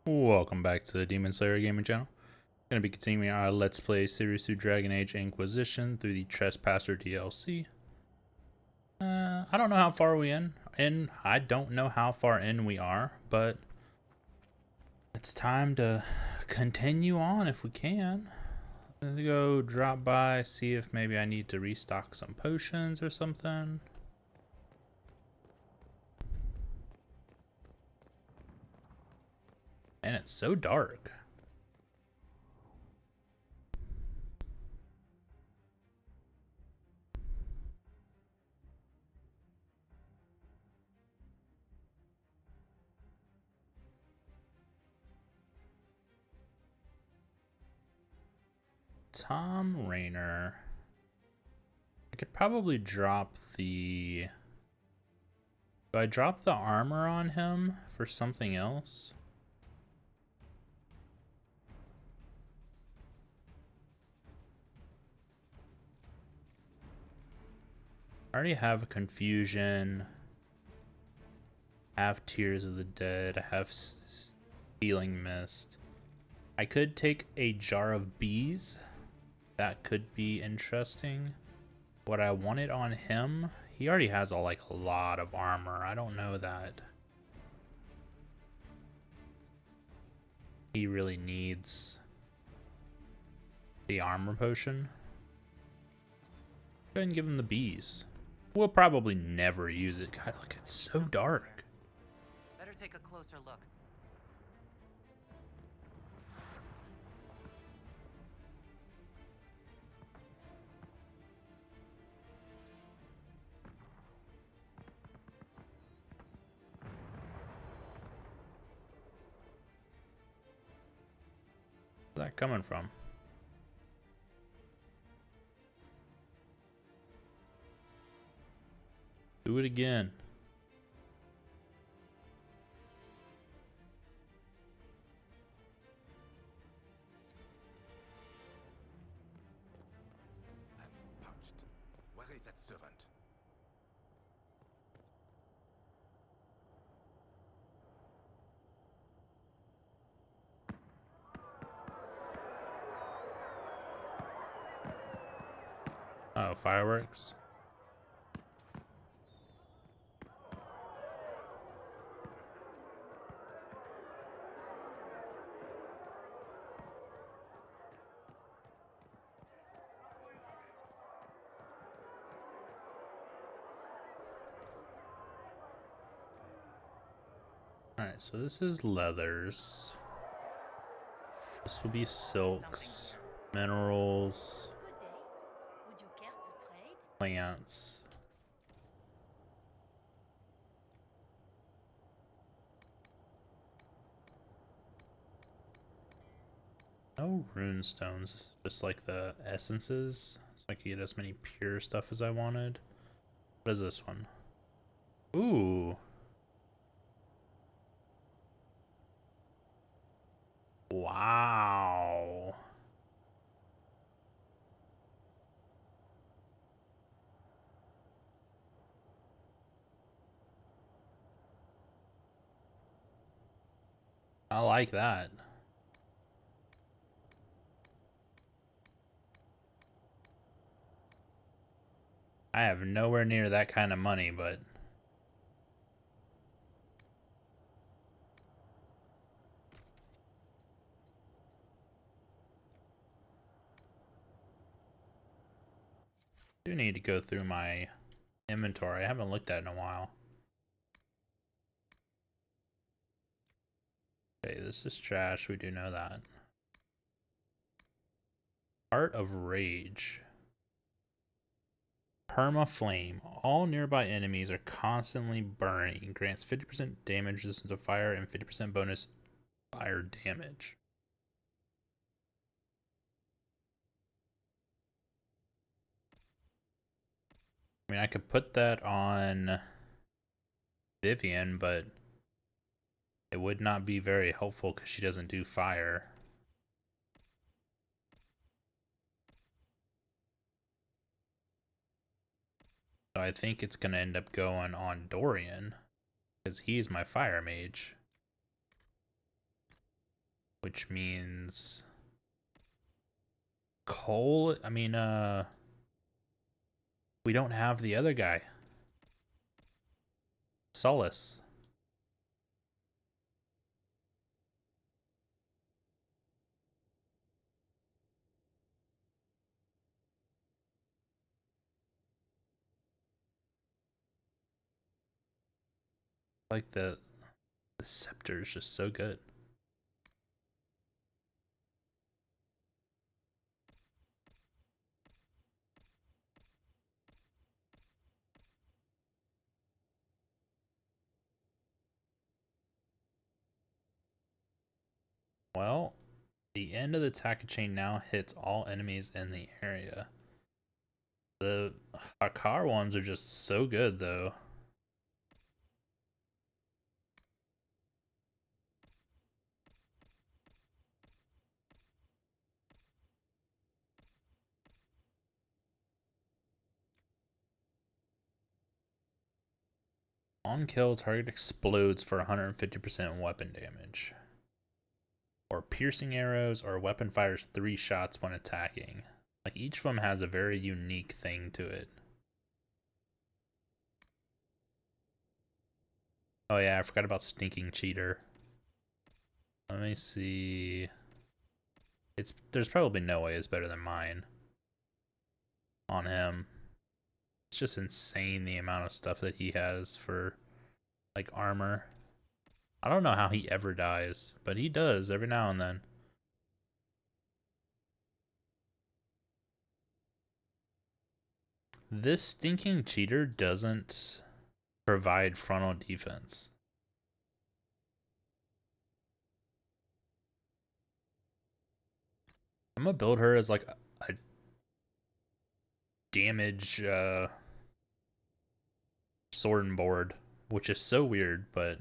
Welcome back to the Demon Slayer Gaming Channel. Going to be continuing our Let's Play series through Dragon Age Inquisition through the Trespasser DLC. I don't know how far we I don't know how far in we are, but it's time to continue on if we can. Let's go drop by, see if maybe I need to restock some potions or something. And it's so dark. Tom Rainer. I could probably drop the... Do I drop the armor on him for something else? I already have Confusion. I have Tears of the Dead. I have Healing Mist. I could take a Jar of Bees. That could be interesting. What I wanted on him, he already has a lot of armor. I don't know that he really needs the armor potion. Go ahead and give him the bees. We'll probably never use it. God, look, it's so dark. Better take a closer look. Where's that coming from? Do it again. I'm parched. Where is that servant? Oh, fireworks. Alright, so this is leathers. This will be silks, minerals, Good day. Would you care to trade? plants. No rune stones, just like the essences, so I could get as many pure stuff as I wanted. What is this one? Ooh. Wow. I like that. I have nowhere near that kind of money, but I do need to go through my inventory. I haven't looked at it in a while. Okay, this is trash. We do know that. Heart of Rage. Perma Flame. All nearby enemies are constantly burning. Grants 50% damage resistance to fire and 50% bonus fire damage. I mean, I could put that on Vivian, but it would not be very helpful because she doesn't do fire. So I think it's going to end up going on Dorian because he's my fire mage. which means Cole. I mean, we don't have the other guy, Solace. Like the scepter is just so good. Well, the end of the attack chain now hits all enemies in the area. The Hakar ones are just so good, though. On kill, target explodes for 150% weapon damage. Or piercing arrows, or weapon fires 3 shots when attacking. Like, each of them has a very unique thing to it. Oh yeah, I forgot about Stinking Cheater. Let me see. There's probably no way it's better than mine on him. It's just insane the amount of stuff that he has for like armor. I don't know how he ever dies, but he does every now and then. This Stinking Cheater doesn't provide frontal defense. I'm gonna build her as like a damage sword and board, which is so weird, but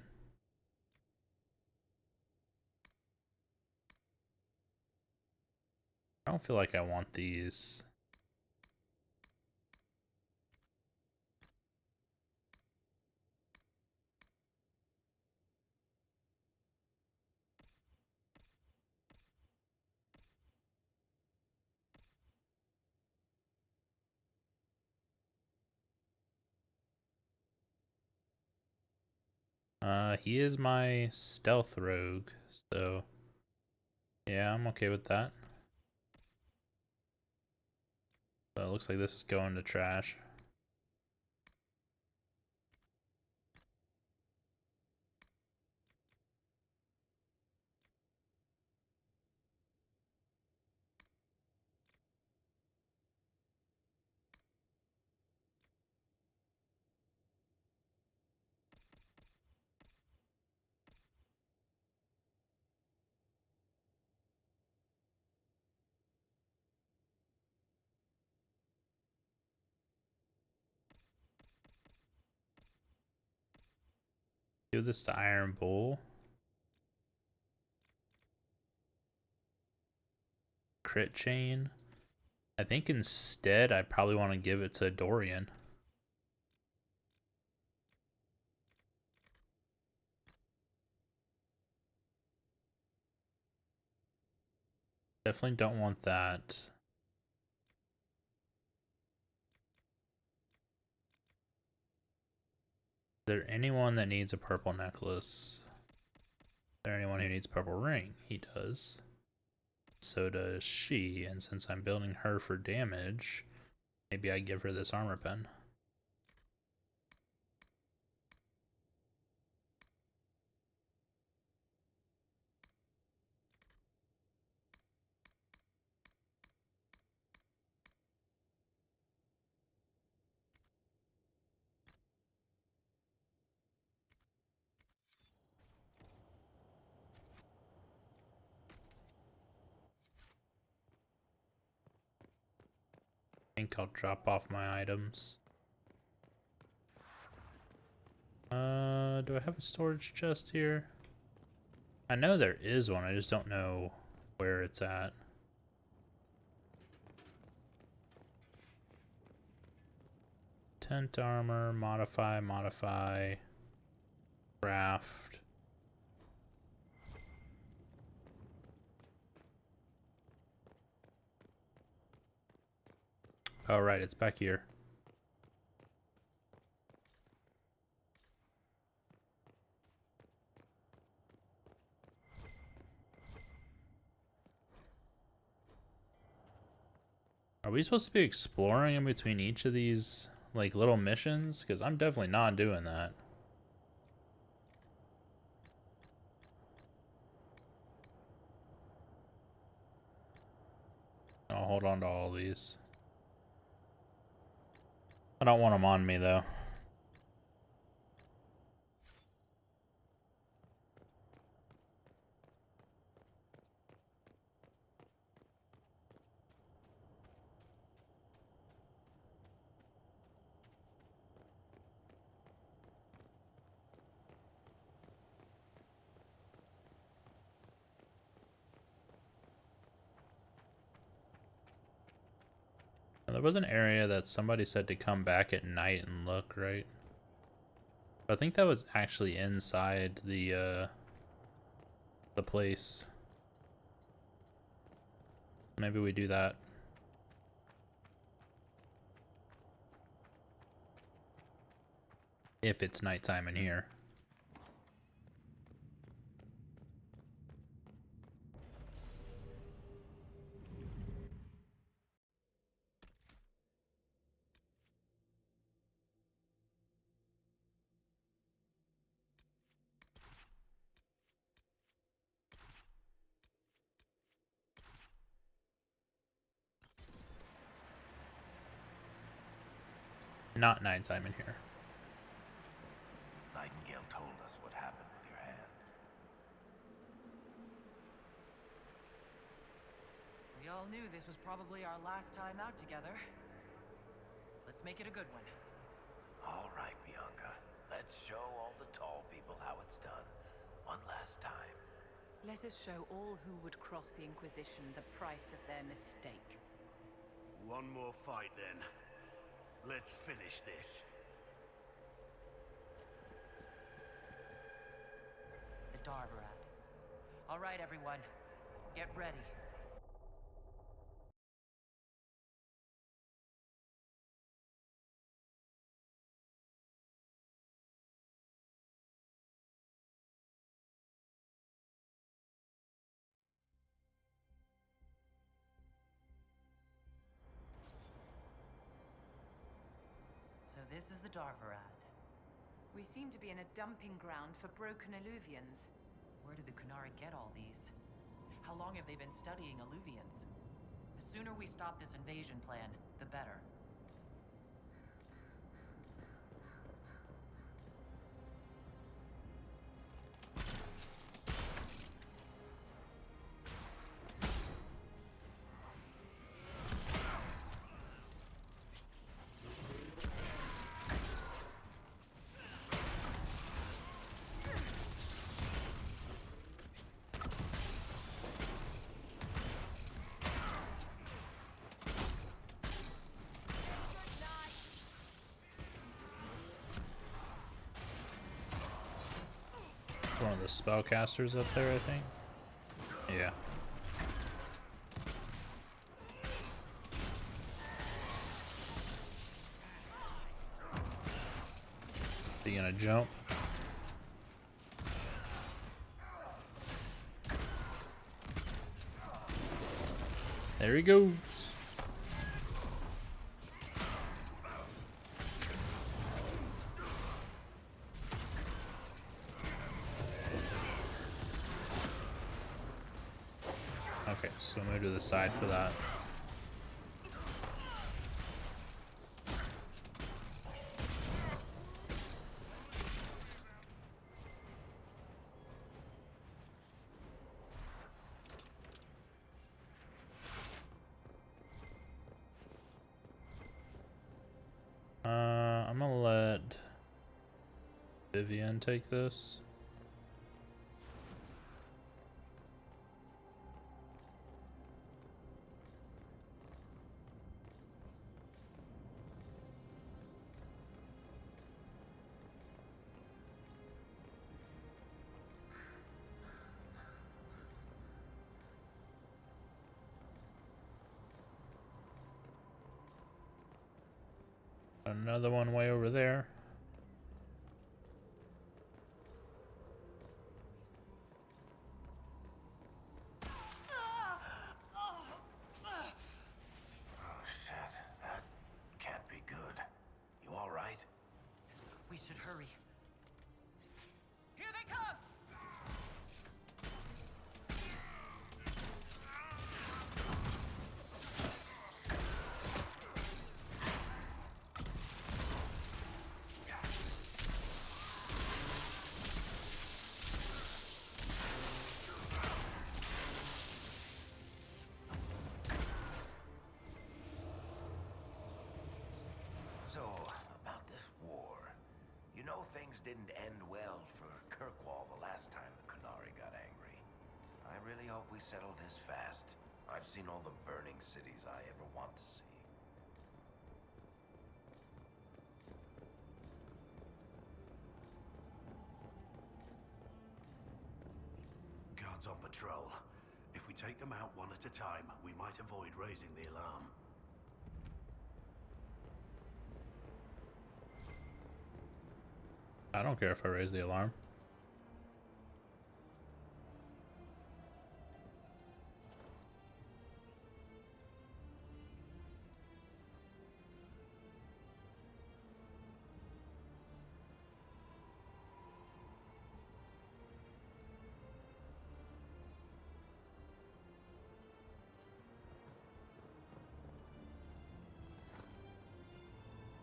I don't feel like I want these. He is my stealth rogue, so yeah, I'm okay with that. So it looks like this is going to trash. Do this to Iron Bull. Crit chain. I think instead I probably want to give it to Dorian. Definitely don't want that. Is there anyone that needs a purple necklace? Is there anyone who needs a purple ring? He does. So does she, and since I'm building her for damage, maybe I give her this armor pen. I think I'll drop off my items. Do I have a storage chest here? I know there is one, I just don't know where it's at. Tent armor, modify, craft. Oh, right, it's back here. Are we supposed to be exploring in between each of these, like, little missions? Because I'm definitely not doing that. I'll hold on to all these. I don't want them on me, though. There was an area that somebody said to come back at night and look, right? I think that was actually inside the place. Maybe we do that. If it's nighttime in here. Not nighttime in here. Nightingale told us what happened with your hand. We all knew this was probably our last time out together. Let's make it a good one. All right, Bianca. Let's show all the tall people how it's done. One last time. Let us show all who would cross the Inquisition the price of their mistake. One more fight, then. Let's finish this. The Darvarad. All right, everyone. Get ready. So this is the Darvarad. We seem to be in a dumping ground for broken alluvians. Where did the Kunari get all these? How long have they been studying alluvians? The sooner we stop this invasion plan, the better. One of the spellcasters up there, I think. Yeah. Are you gonna jump? There he goes. Okay, so move to the side for that. I'm gonna let Vivian take this. Another one way over there. Oh shit, that can't be good. You all right? We should hurry. Here they come! So, about this war. You know things didn't end well for Kirkwall the last time the Qunari got angry. I really hope we settle this fast. I've seen all the burning cities I ever want to see. Guards on patrol. If we take them out one at a time, we might avoid raising the alarm. I don't care if I raise the alarm.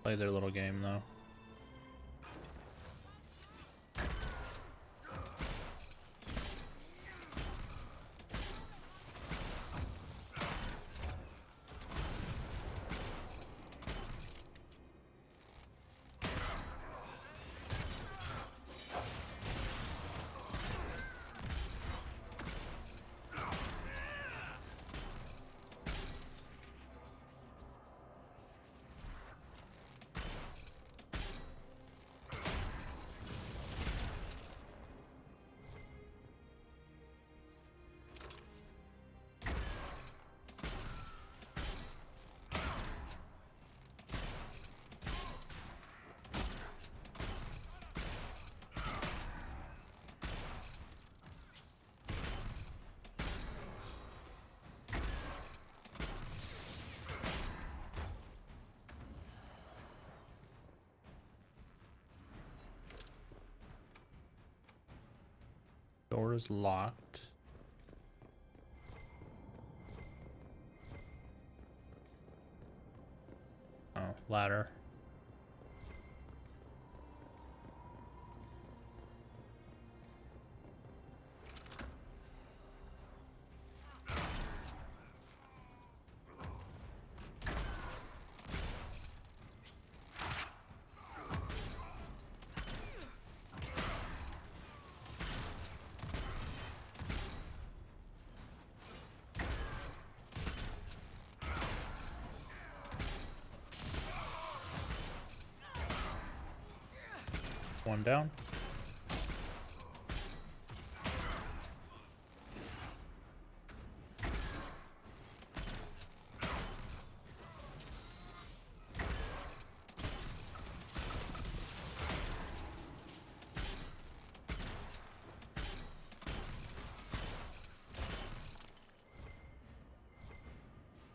Play their little game though. Door is locked. Oh, ladder. One down.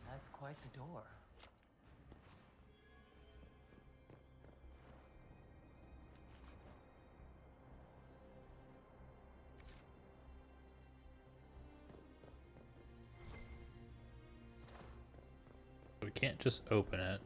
That's quite the door. We can't just open it.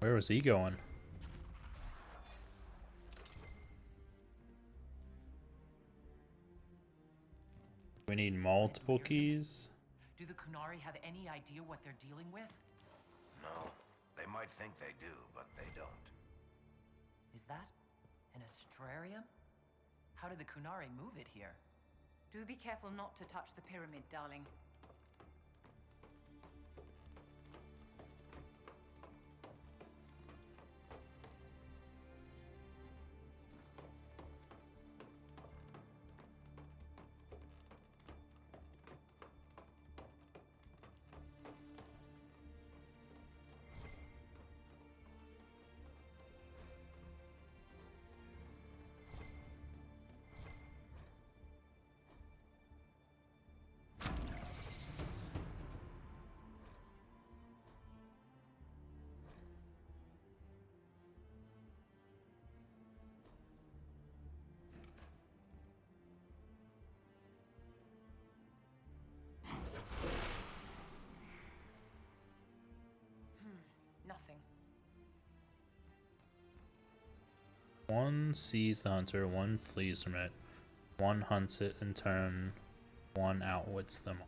Where was he going? We need multiple keys. Do the Qunari have any idea what they're dealing with? No, they might think they do, but they don't. Is that An astrarium? How did the Kunari move it here? Do be careful not to touch the pyramid, darling. Nothing. One sees the hunter, one flees from it, one hunts it in turn, one outwits them.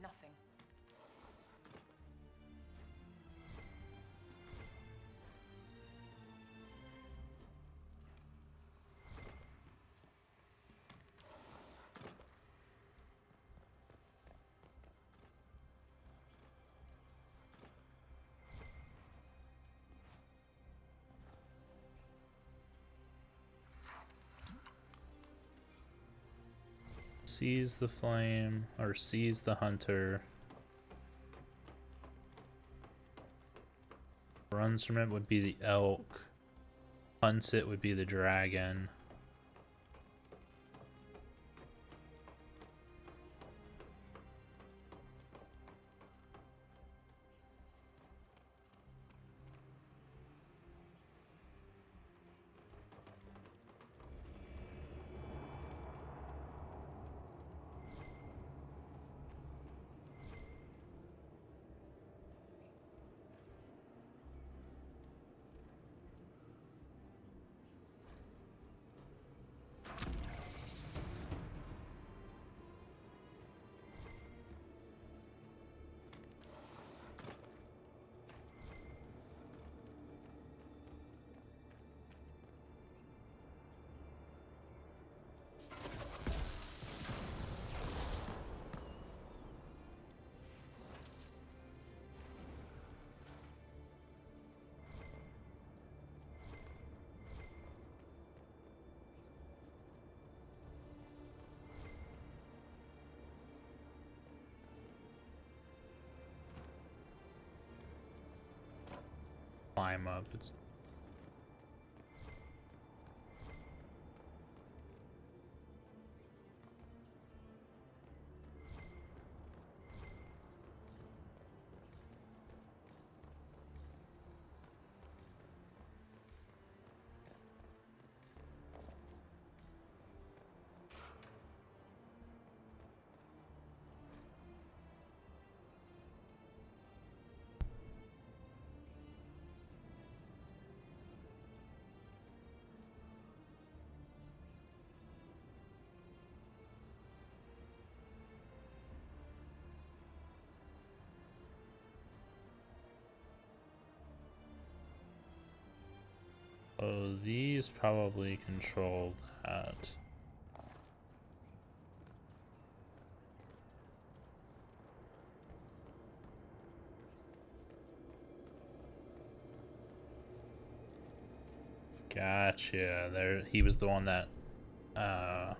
Nothing. Sees the flame, or sees the hunter. Runs from it would be the elk. Hunts it would be the dragon. Climb up. It's oh, these probably control that. Gotcha. There, he was the one that out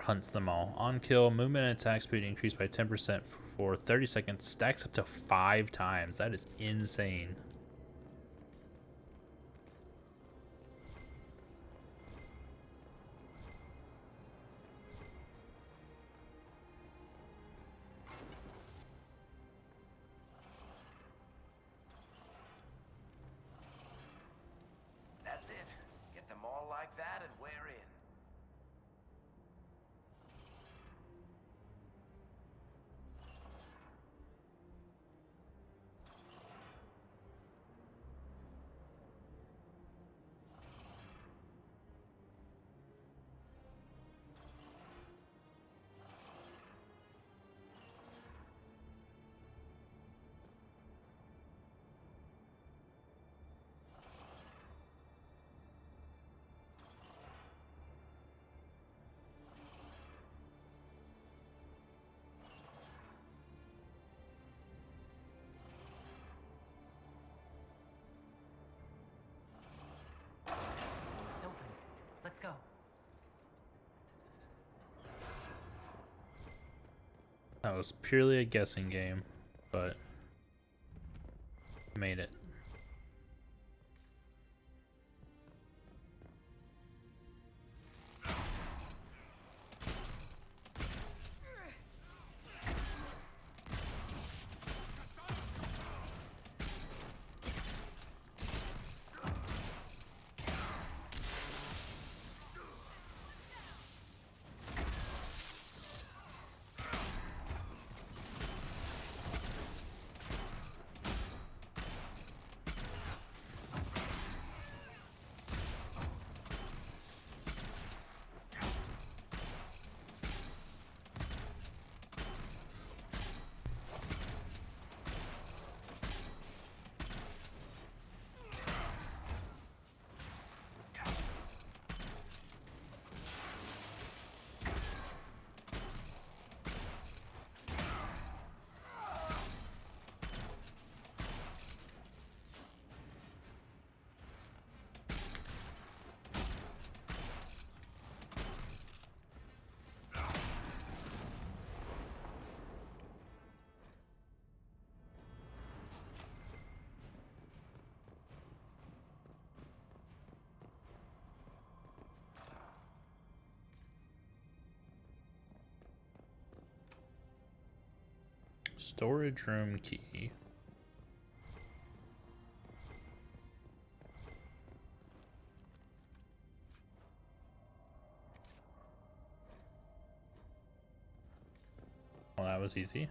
hunts them all. On kill, movement and attack speed increased by 10% for 30 seconds. Stacks up to 5 times. That is insane. That's it. Get them all like that and we're in. That was purely a guessing game, but made it. Storage room key. Well, that was easy.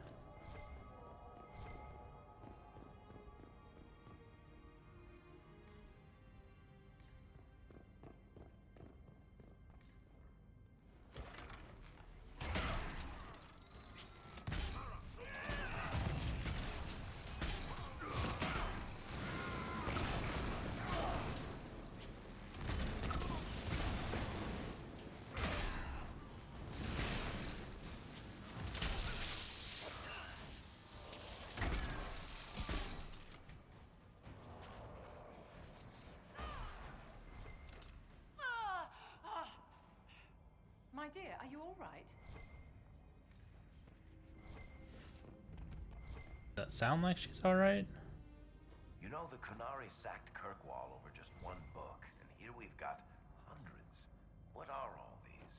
My dear, are you all right? Does that sound like she's alright? You know, the Qunari sacked Kirkwall over just one book, and here we've got hundreds. What are all these?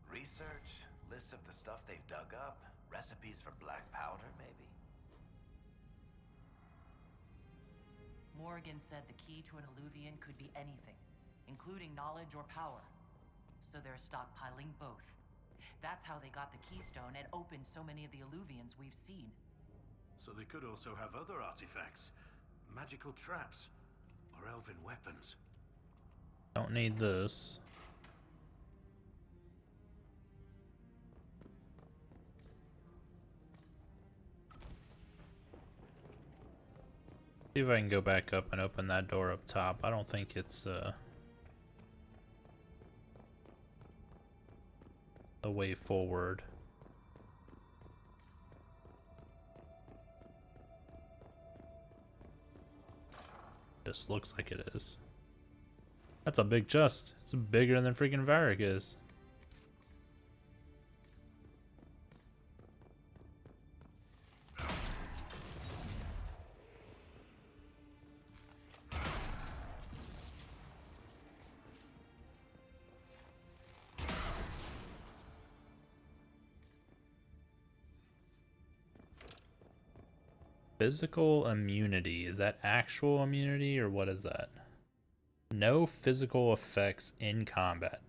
Research? Lists of the stuff they've dug up? Recipes for black powder, maybe? Morrigan said the key to an Illuvian could be anything, including knowledge or power. So they're stockpiling both. That's how they got the keystone and opened so many of the Illuvians we've seen. So they could also have other artifacts, magical traps, or elven weapons. Don't need this. See if I can go back up and open that door up top. I don't think it's the way forward. Just looks like it is. That's a big chest. It's bigger than freaking Varric is. Physical immunity. Is that actual immunity or what is that? No physical effects in combat.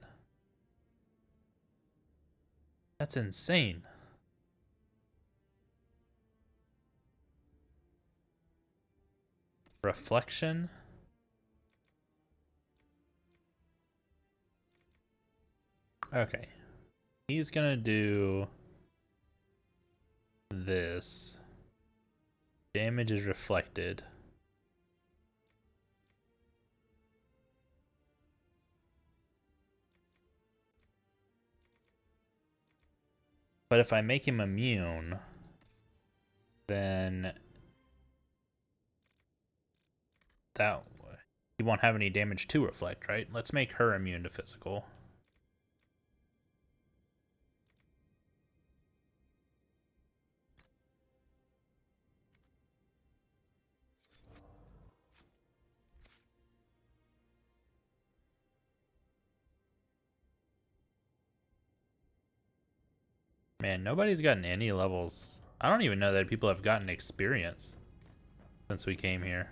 That's insane. Reflection. Okay. He's gonna do this. Damage is reflected. But if I make him immune, then that he won't have any damage to reflect, right? Let's make her immune to physical. Man, nobody's gotten any levels. I don't even know that people have gotten experience since we came here.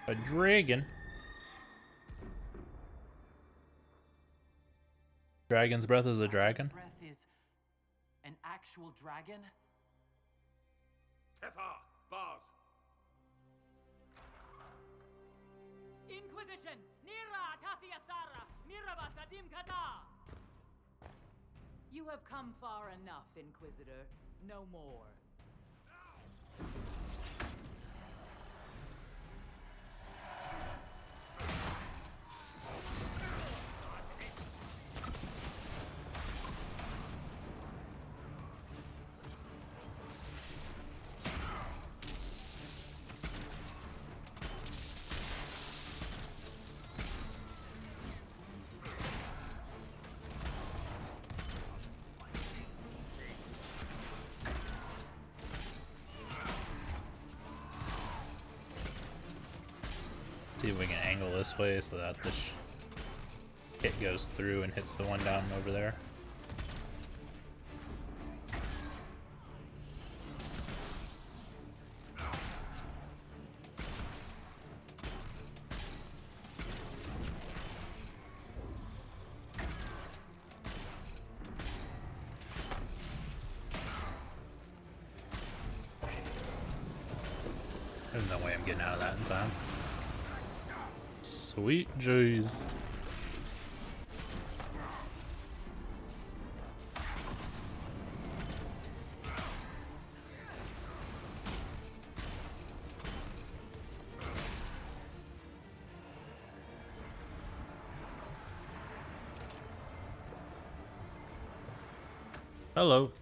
A dragon. Dragon's breath is a dragon. Breath is an actual dragon? Tethar! Bars! Inquisition! Nira Tasiasara! Miraba Sadim Kata! You have come far enough, Inquisitor. No more. See if we can angle this way so that this hit goes through and hits the one down over there. There's no way I'm getting out of that in time. Sweet jeez. Hello.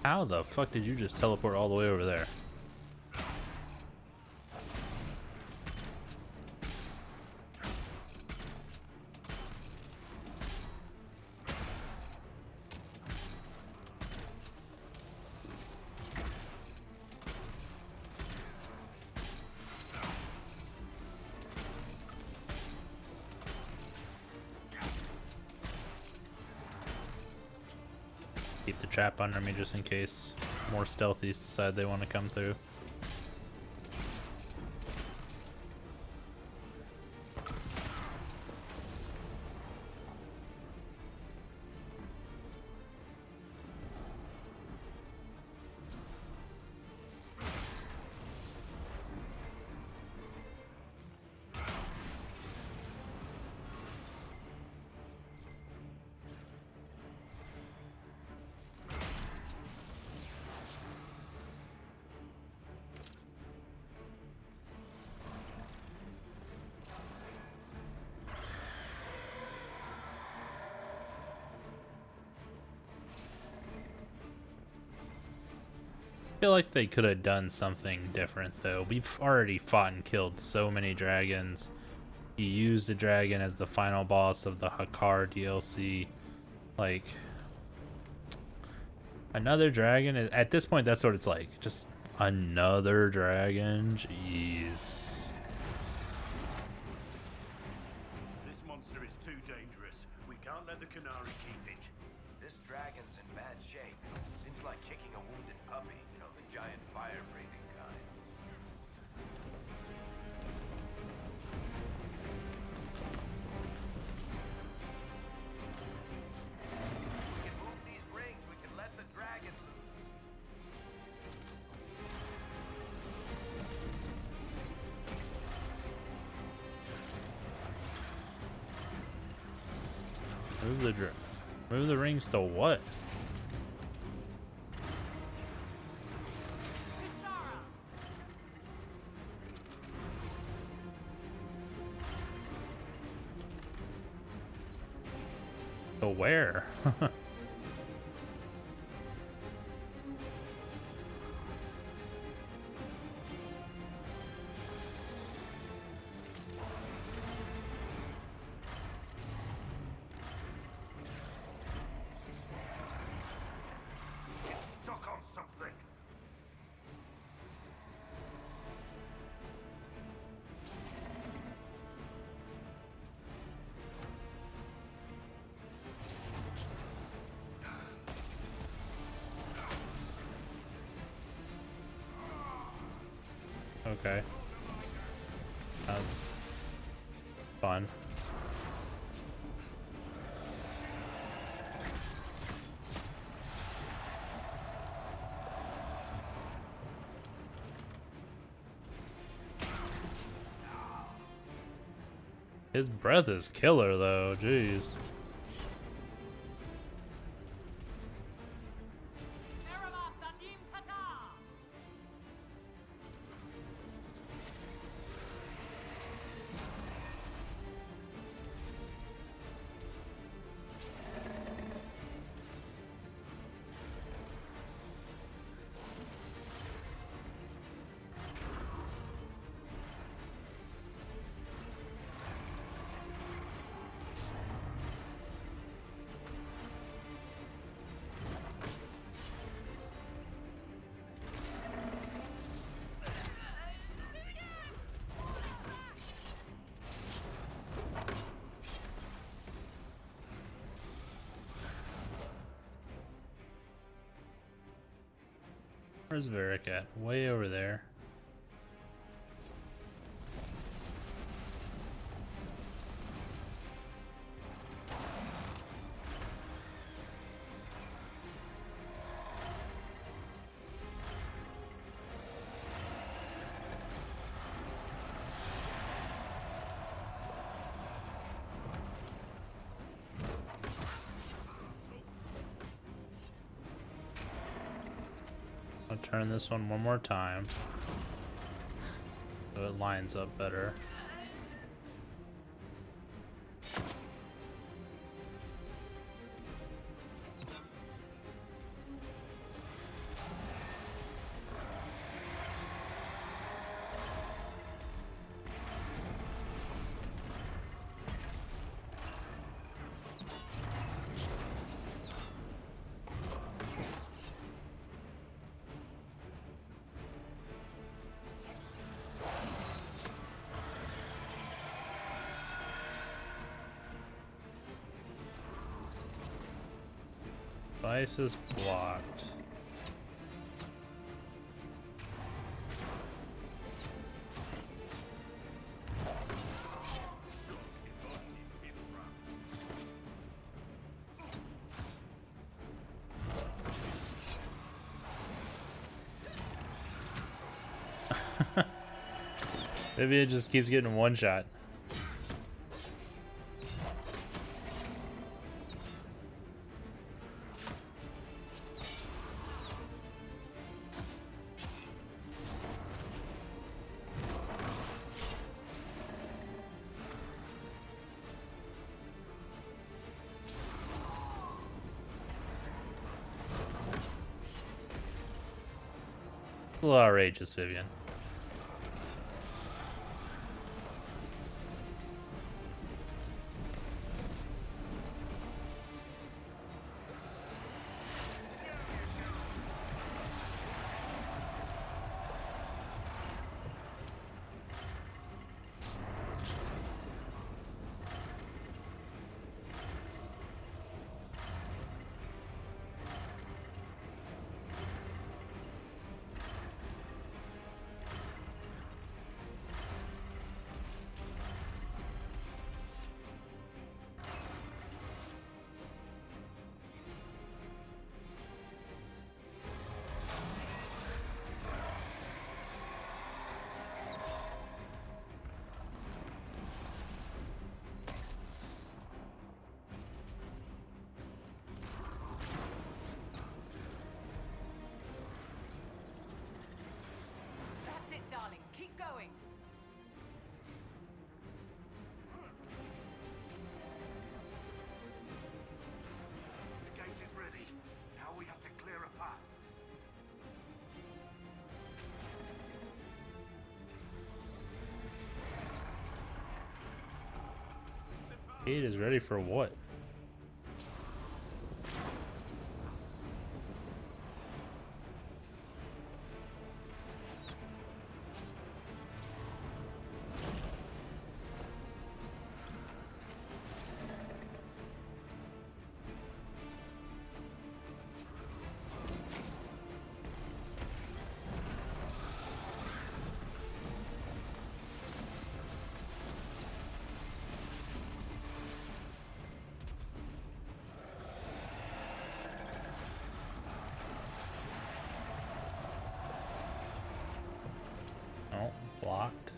How the fuck did you just teleport all the way over there? Keep the trap under me just in case more stealthies decide they want to come through. I feel like they could have done something different though. We've already fought and killed so many dragons. You used a dragon as the final boss of the Hakar DLC. Like, another dragon? At this point, that's what it's like. Just another dragon? Jeez. This monster is too dangerous. We can't let the Canary keep it. This dragon's in bad shape. Seems like kicking a wounded puppy. You know, the giant fire-breathing kind. We can move these rings. We can let the dragon loose. Move the rings to what? To where? Stuck on something. Okay. That's fun. His breath is killer though, jeez. Where's Varric at? Way over there. I'll turn this one more time so it lines up better. Device is blocked. Maybe it just keeps getting one shot. A little outrageous, Vivian. Gate is ready for what? Oh, blocked.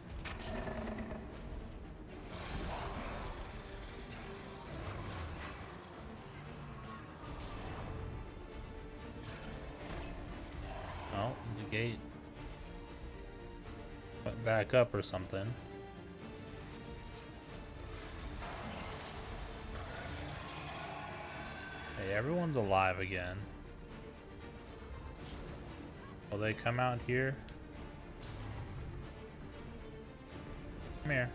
Oh, the gate went back up or something. Hey, everyone's alive again. Will they come out here? Come here.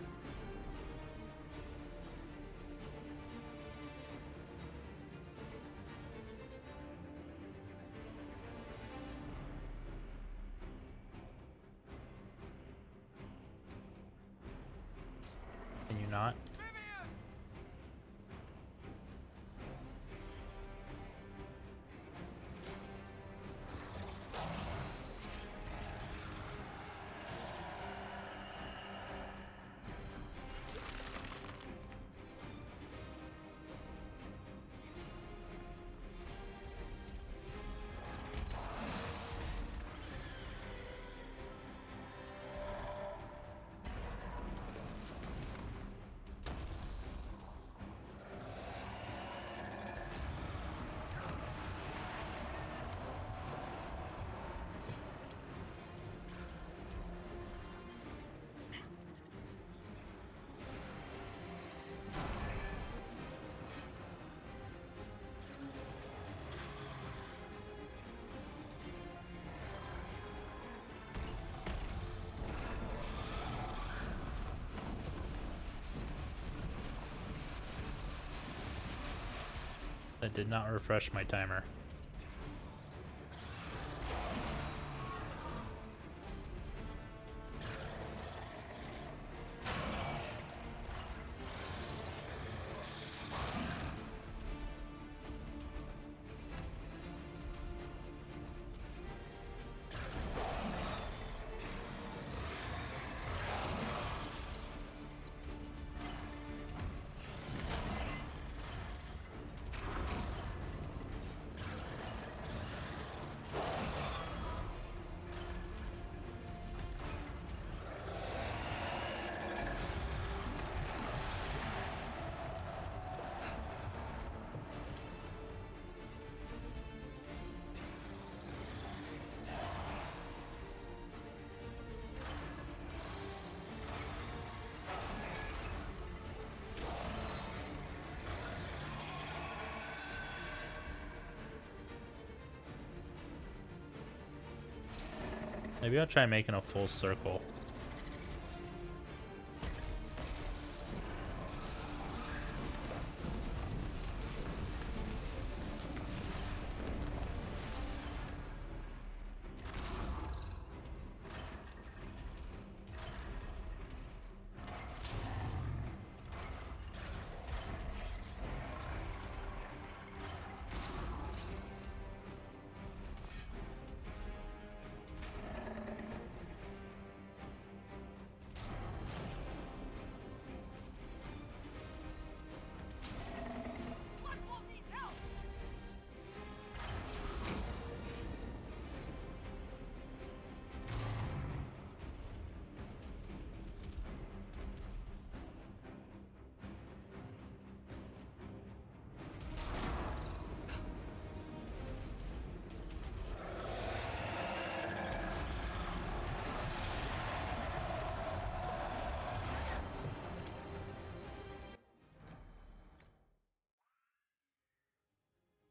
Can you not? That did not refresh my timer. Maybe I'll try making a full circle.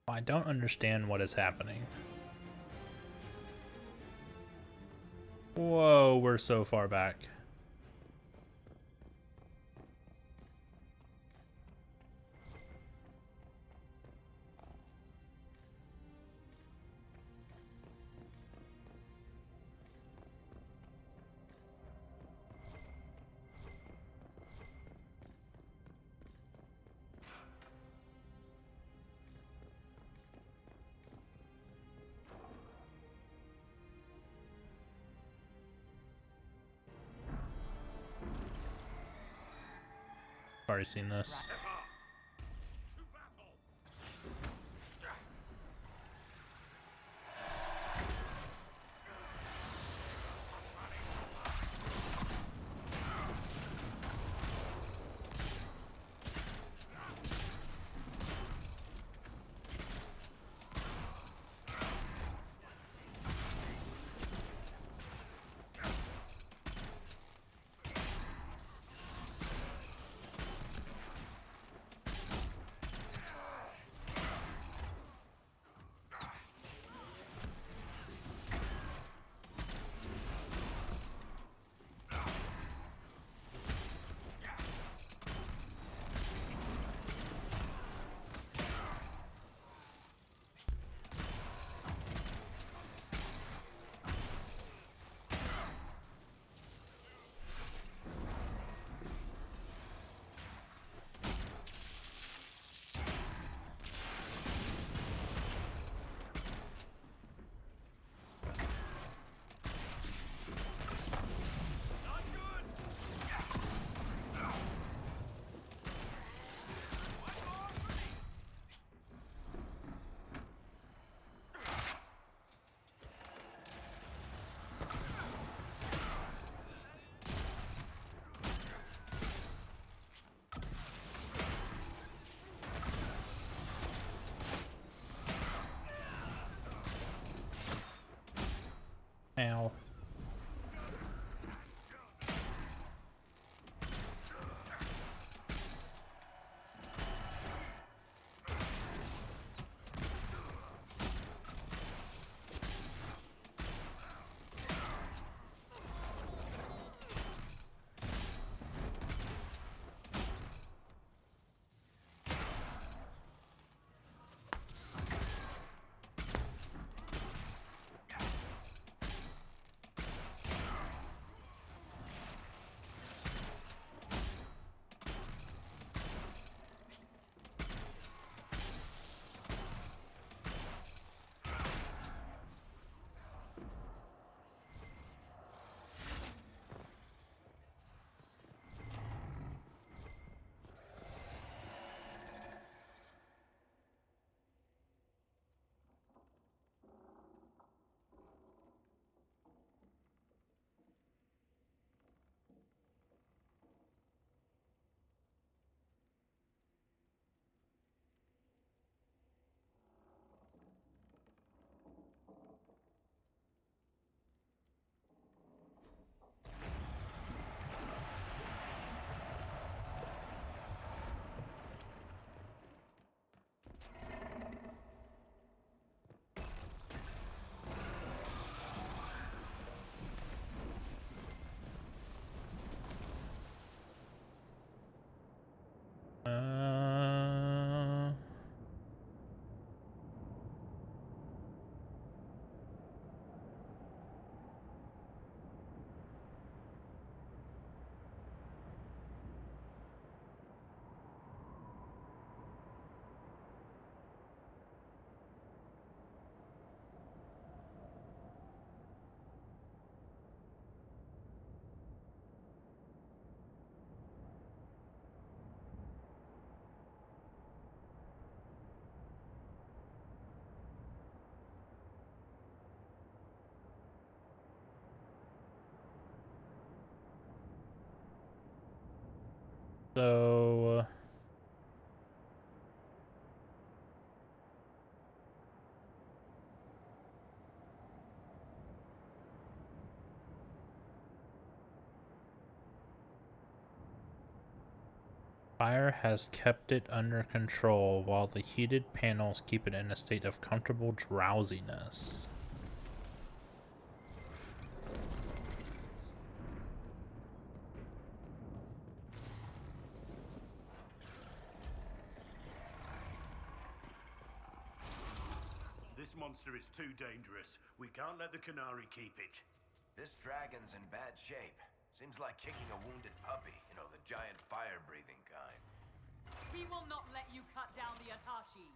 I don't understand what is happening. Whoa, we're so far back. already seen this. Ow. So fire has kept it under control while the heated panels keep it in a state of comfortable drowsiness. This monster is too dangerous. We can't let the Canary keep it. This dragon's in bad shape. Seems like kicking a wounded puppy. You know, the giant fire-breathing kind. We will not let you cut down the Atashi.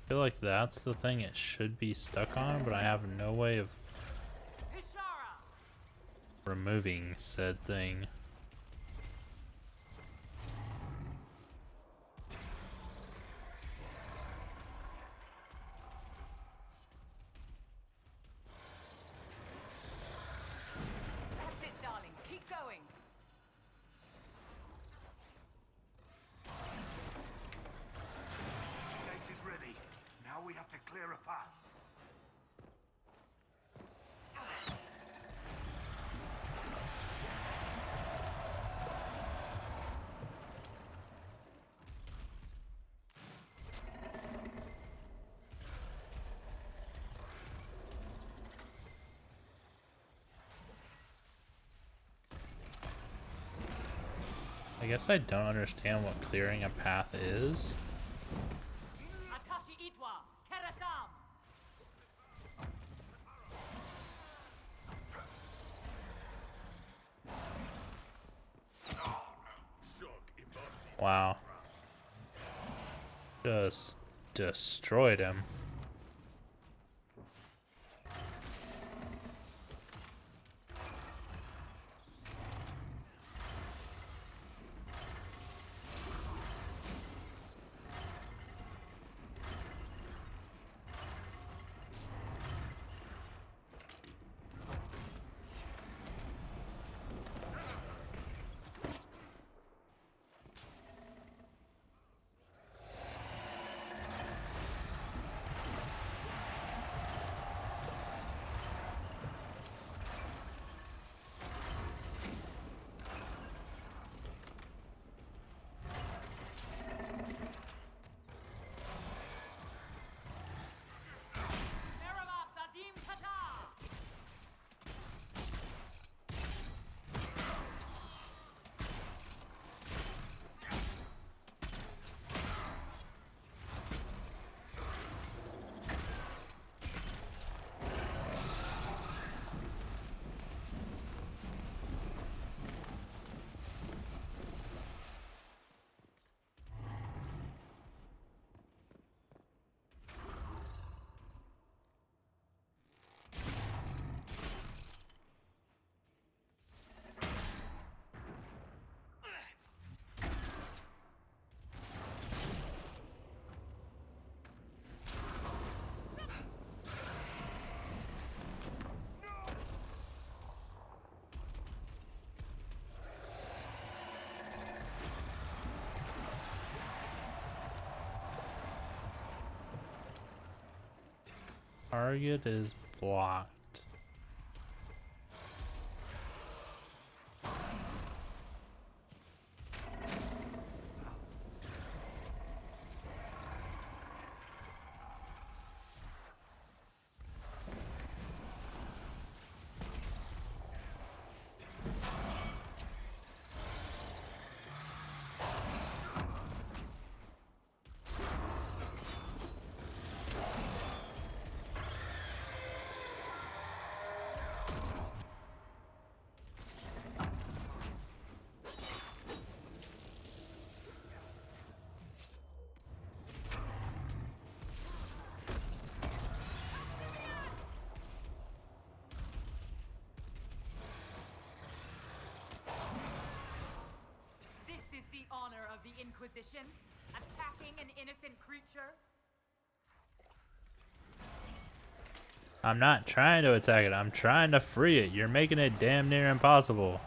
I feel like that's the thing it should be stuck on, but I have no way of Hishara! removing said thing. That's it, darling. Keep going. Gate is ready. Now we have to clear a path. I guess I don't understand what clearing a path is. Akashi Itwa! Keratham! Wow. Just destroyed him. Merhaba Sadim Kata! Target is blocked. This is the honor of the Inquisition? Attacking an innocent creature? I'm not trying to attack it, I'm trying to free it. You're making it damn near impossible.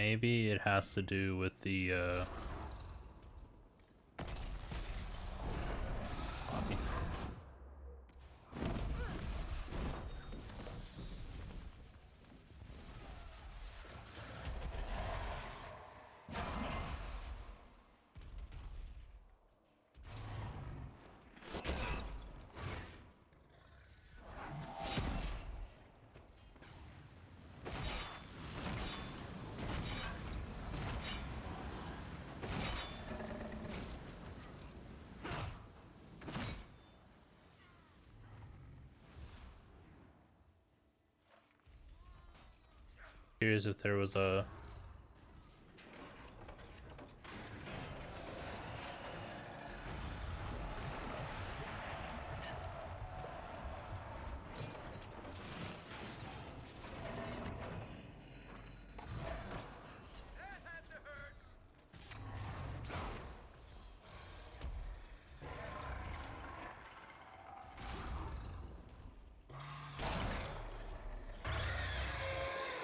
Maybe it has to do with the lobby. Curious if there was a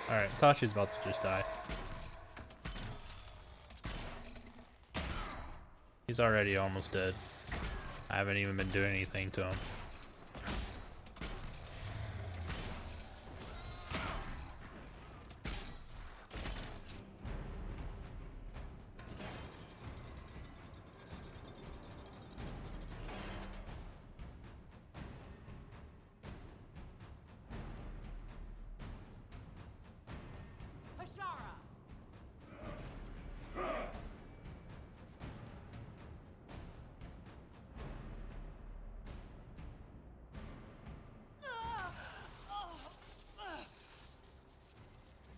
Alright, Tachi's about to just die. He's already almost dead. I haven't even been doing anything to him. Hashara!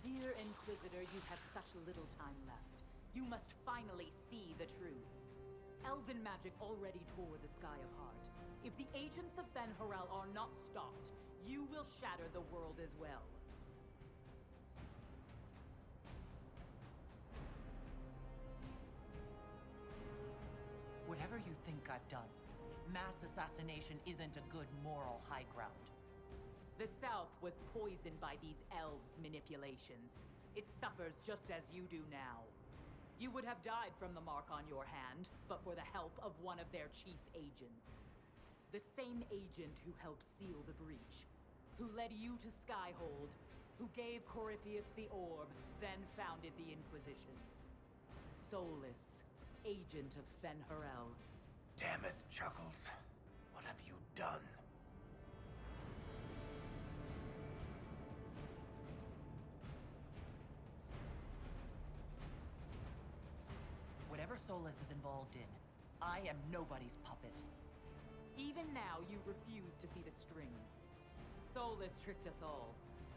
Dear Inquisitor, you have such little time left. You must finally see the truth. Elven magic already tore the sky apart. If the agents of Fen'Harel are not stopped, you will shatter the world as well. Whatever you think I've done, mass assassination isn't a good moral high ground. The South was poisoned by these elves' manipulations. It suffers just as you do now. You would have died from the mark on your hand, but for the help of one of their chief agents. The same agent who helped seal the breach, who led you to Skyhold, who gave Corypheus the orb, then founded the Inquisition. Soulless, agent of Fen'Harel. Damn it, Chuckles. What have you done? Whatever Solus is involved in, I am nobody's puppet. Even now, you refuse to see the strings. Solus tricked us all.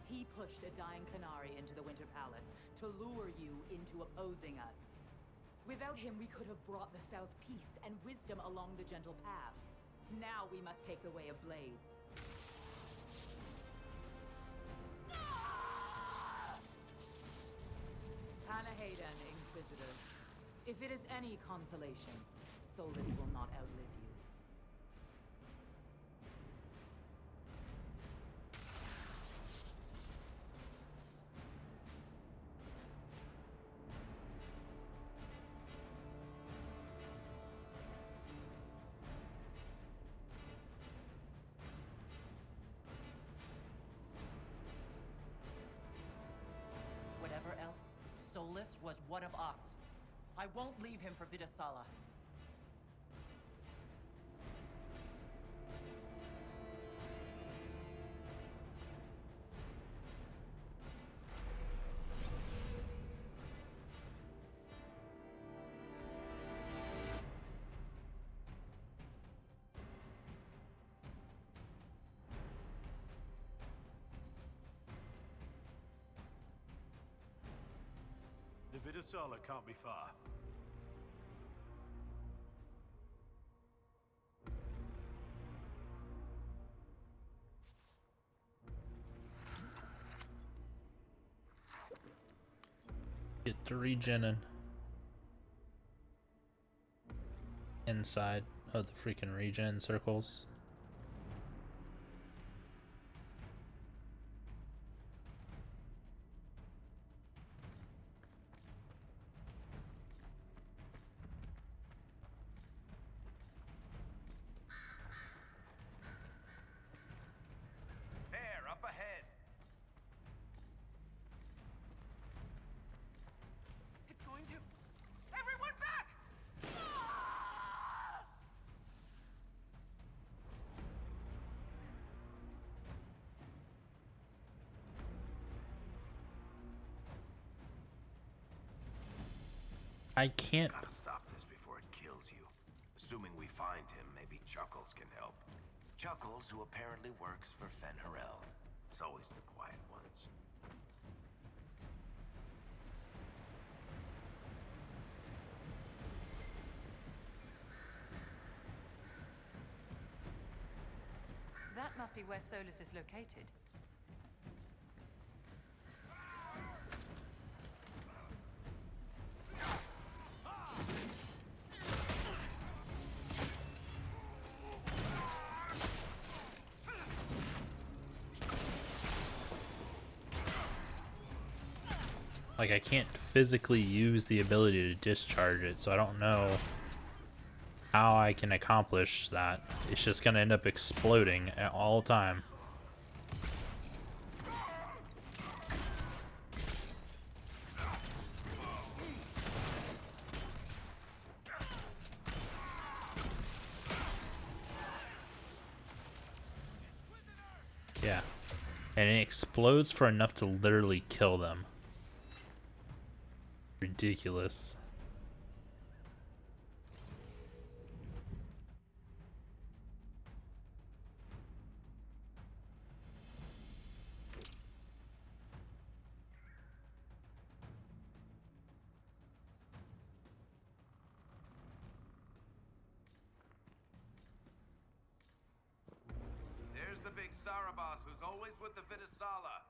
He pushed a dying Qunari into the Winter Palace to lure you into opposing us. Without him, we could have brought the South peace and wisdom along the gentle path. Now we must take the way of blades. Panahadan, Inquisitor. If it is any consolation, Solus will not outlive you. Whatever else, Solus was one of us. I won't leave him for Vidasala. The Vidasala can't be far. Get to regening inside of the freaking regen circles. I can't. Gotta stop this before it kills you. Assuming we find him, maybe Chuckles can help. Chuckles, who apparently works for Fen'Harel. It's always the quiet ones. That must be where Solus is located. Like, I can't physically use the ability to discharge it, so I don't know how I can accomplish that. It's just gonna end up exploding at all time. Yeah. And it explodes for enough to literally kill them. Ridiculous. There's the big Sarabas who's always with the Vidasala.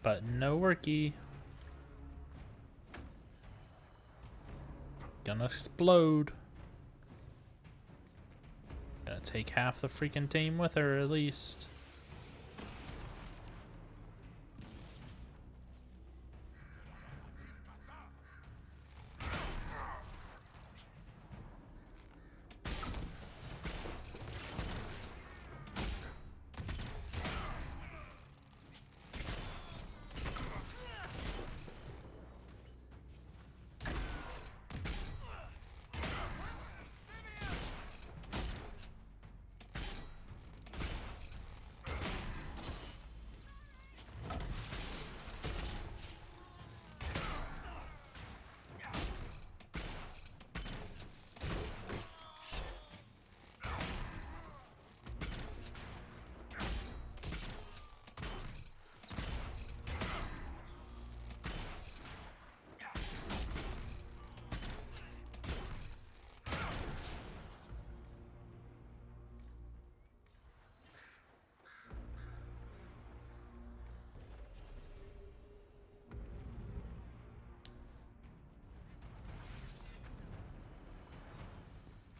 But no worky. Gonna explode. Gonna take half the freaking team with her at least.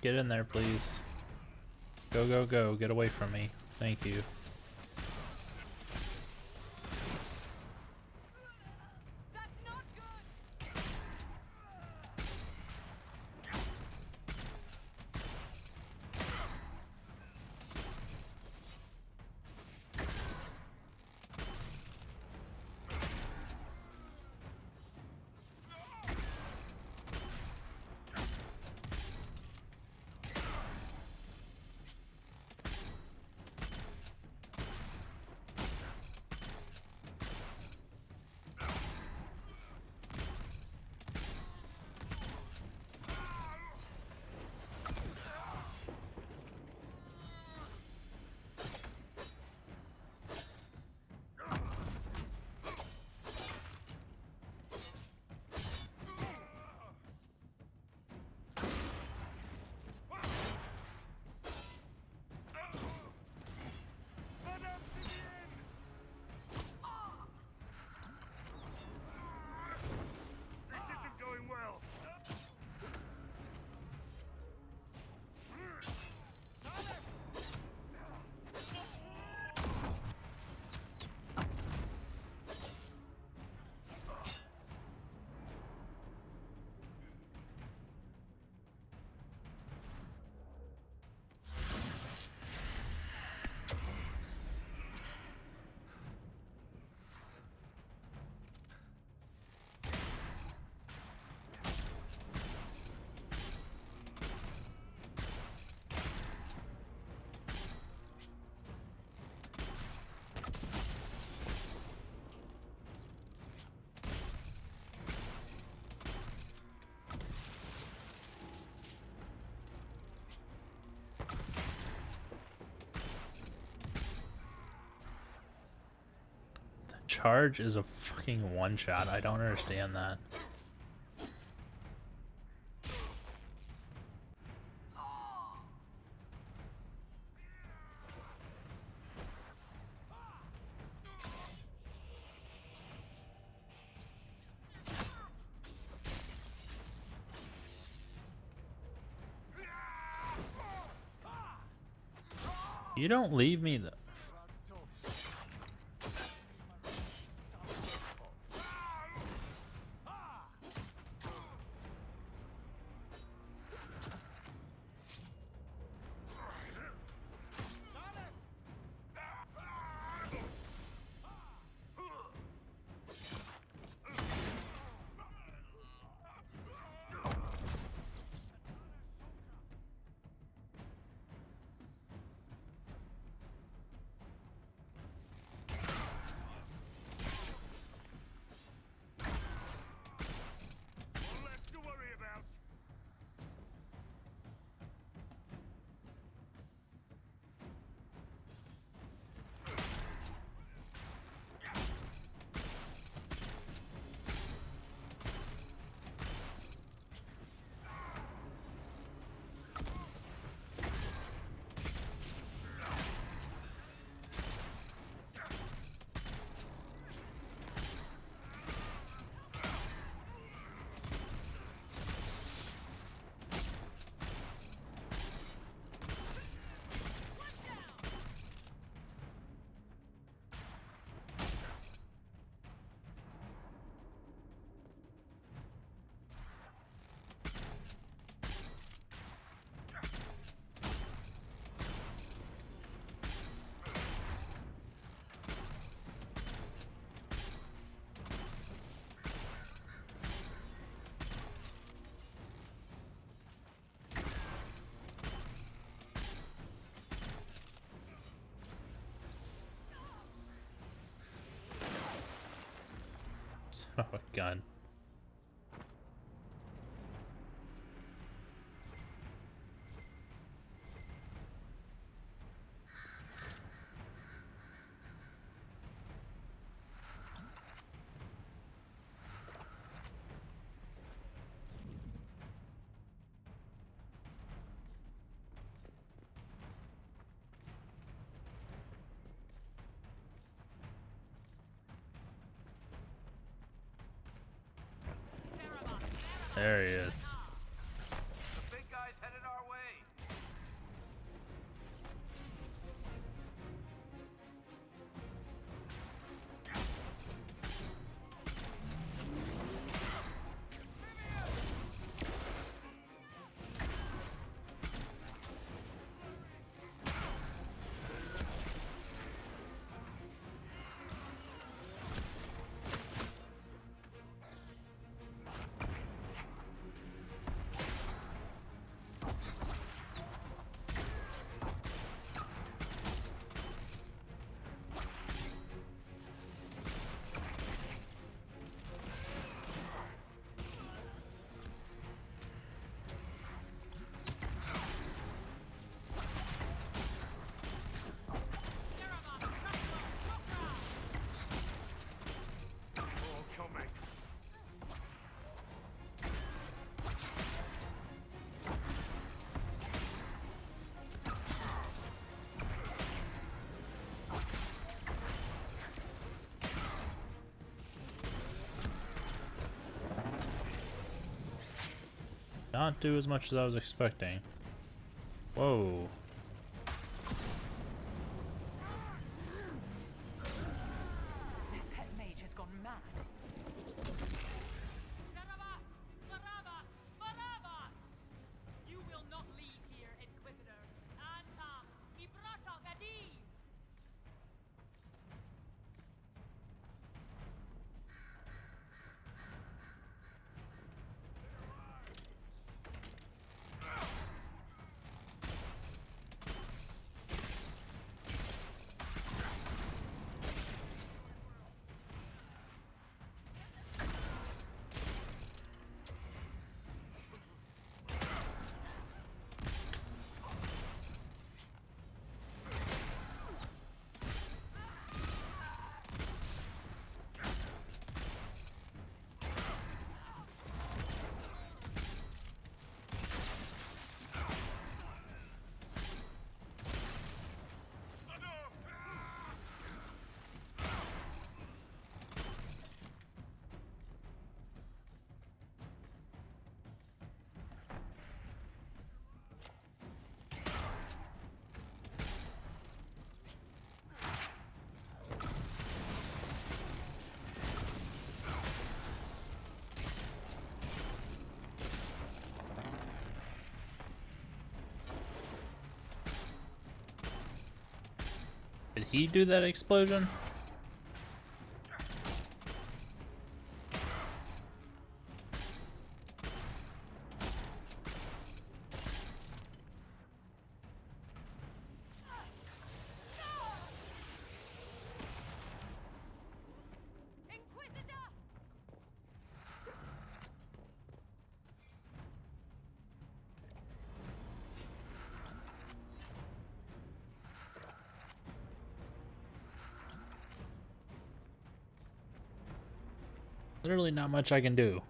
Get in there, please. Go, go, go. Get away from me. Thank you. charge is a fucking one shot? I don't understand that. You don't leave me though. Oh god. There he is. The big guy's headed our way. Not do as much as I was expecting. Whoa. That pet mage has gone mad. You will not leave here, Inquisitor. Anta, Ibrasha Gadi. he do that explosion? Inquisitor! Literally not much I can do.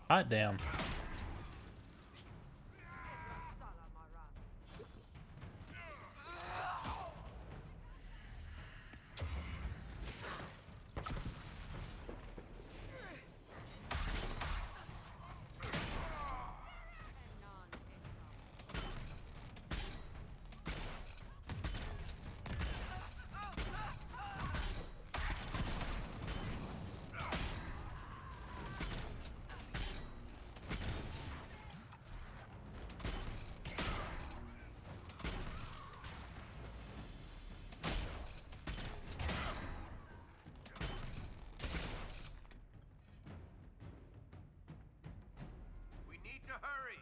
Hot damn. We need to hurry.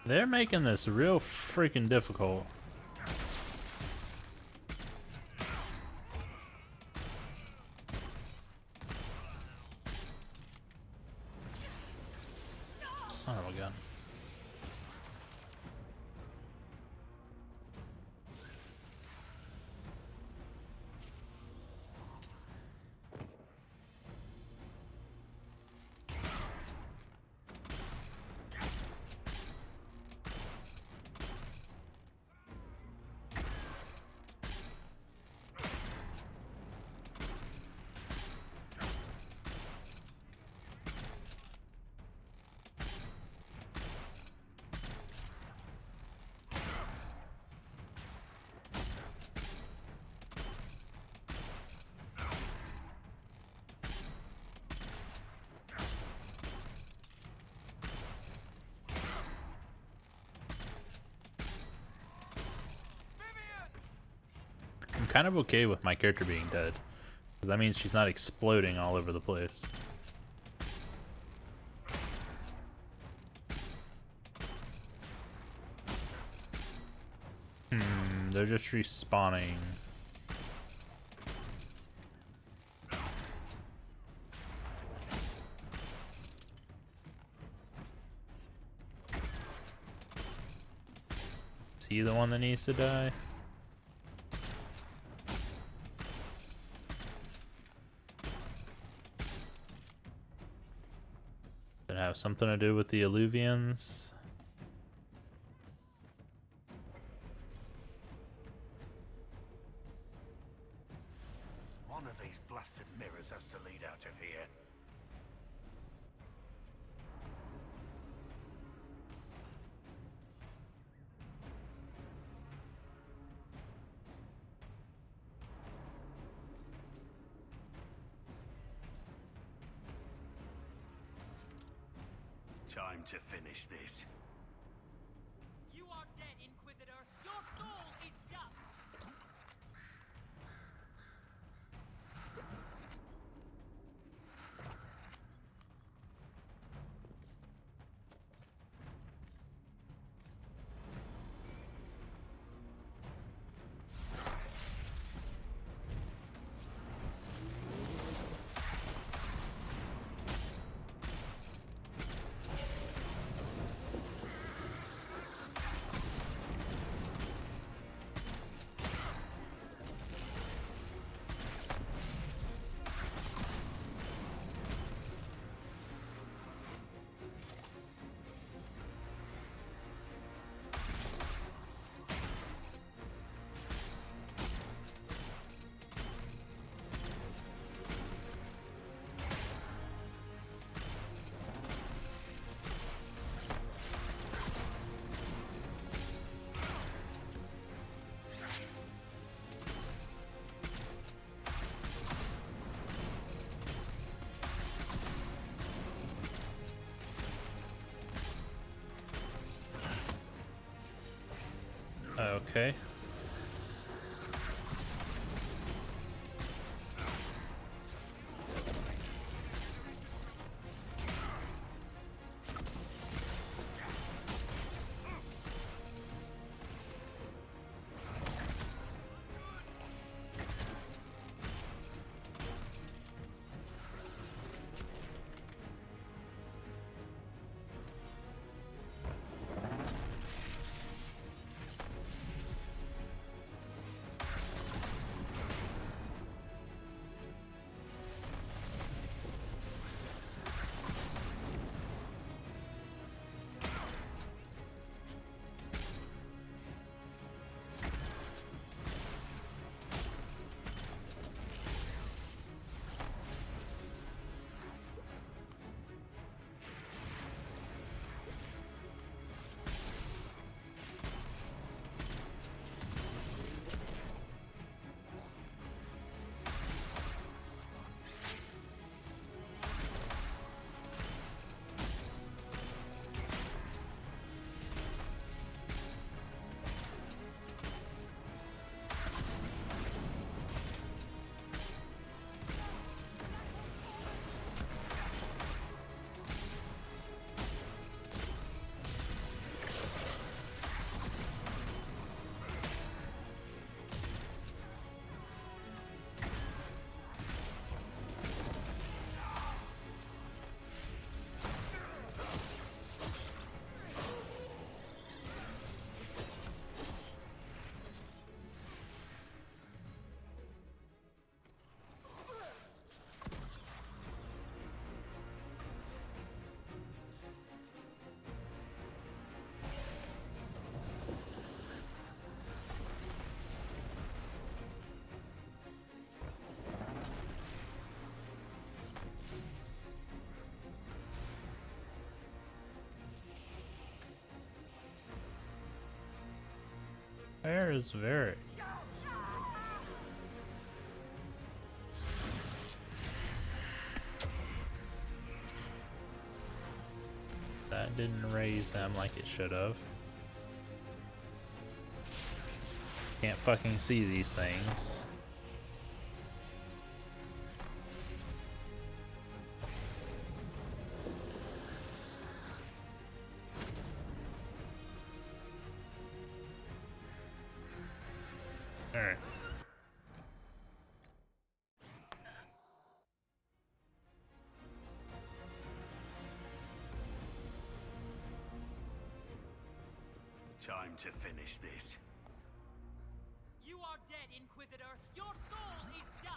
They're making this real freaking difficult. Son of a gun. I'm kind of okay with my character being dead, because that means she's not exploding all over the place. They're just respawning. Is he the one that needs to die? Did it have something to do with the Illuvians? One of these blasted mirrors has to lead out of here. Time to finish this. You are dead, Inquisitor. Your soul is dust. Okay. Where is Varric? That didn't raise them like it should have. Can't fucking see these things. Alright. Time to finish this. You are dead, Inquisitor. Your soul is dust.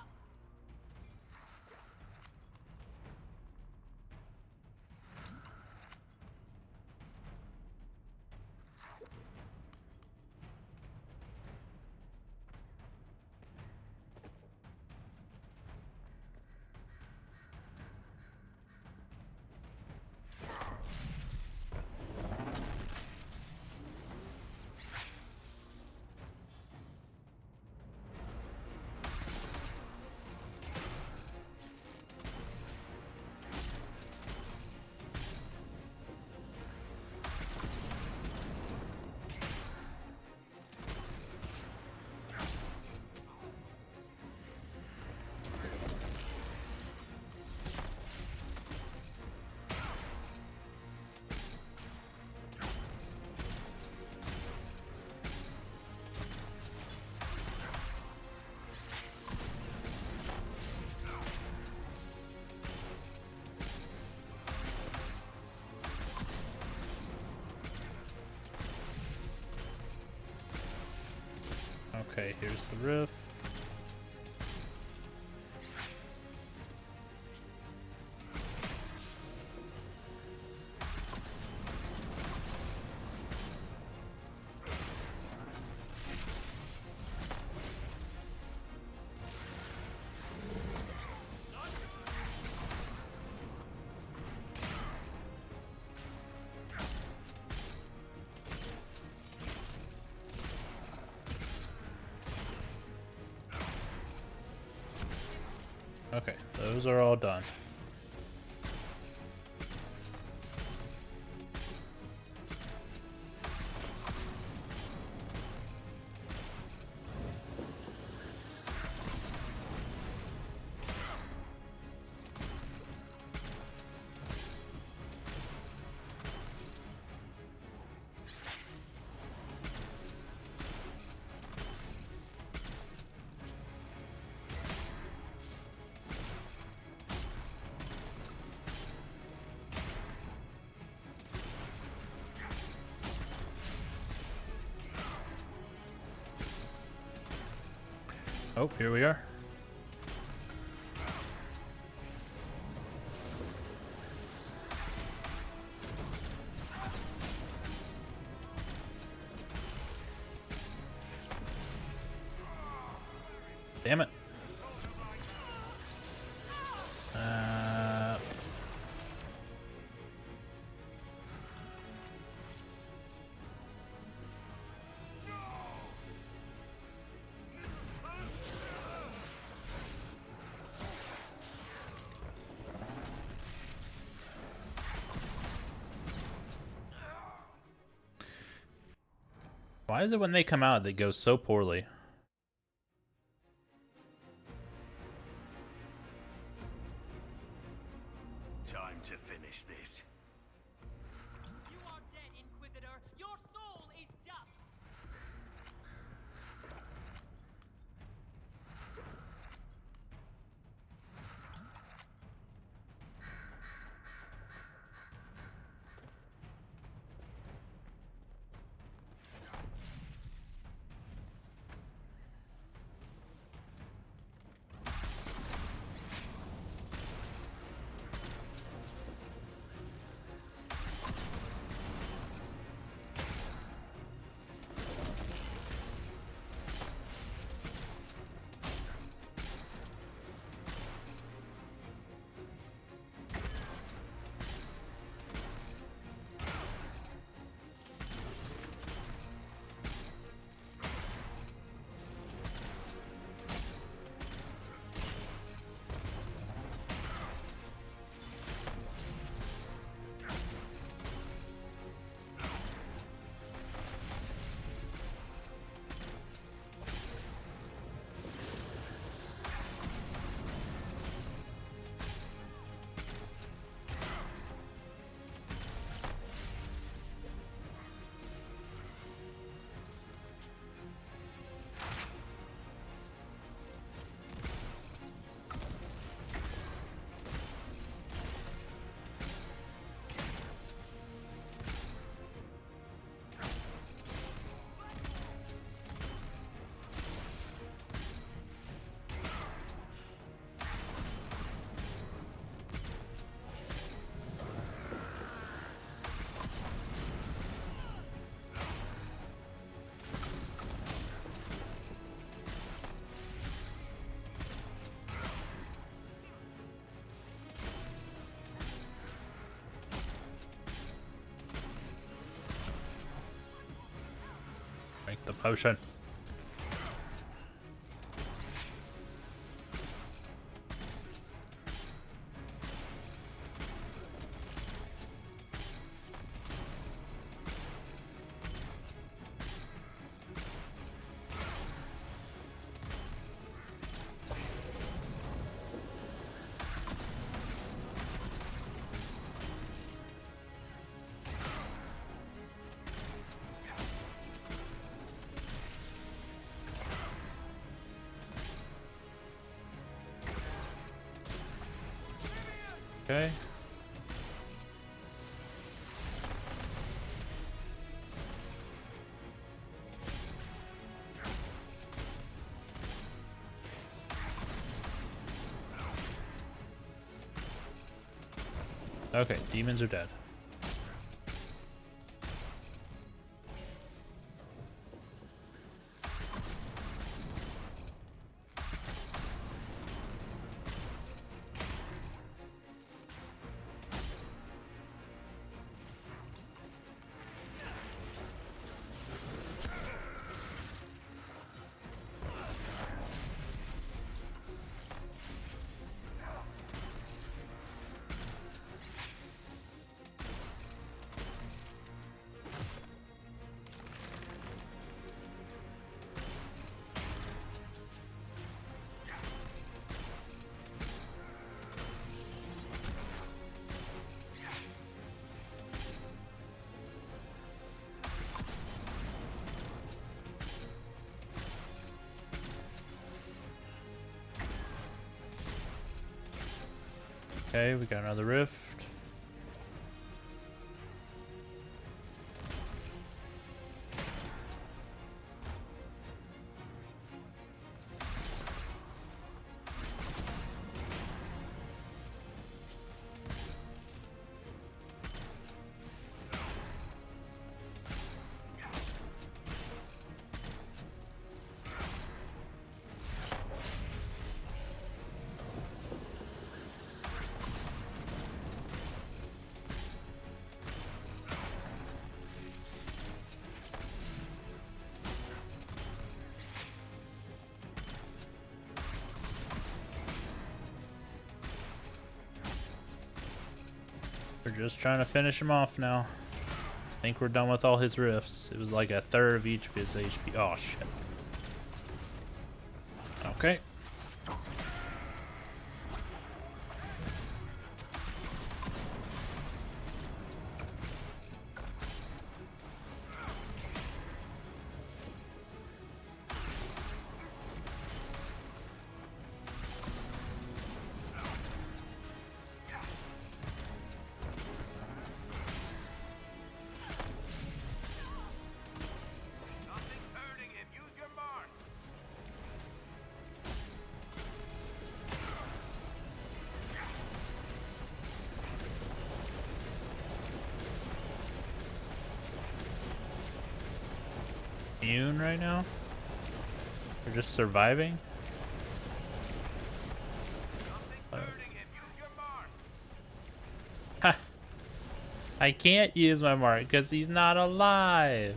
Okay, here's the roof. Okay, those are all done. Oh, here we are. Damn it. Why is it when they come out, they go so poorly? Time to finish this. You are dead, Inquisitor. Your soul is dust. Make the potion. Okay. Okay, demons are dead. Okay, we got another rift. We're just trying to finish him off now. I think we're done with all his rifts. It was like a third of each of his HP. Oh, shit. Okay. Immune right now? We're just surviving? Ha! I can't use my mark because he's not alive.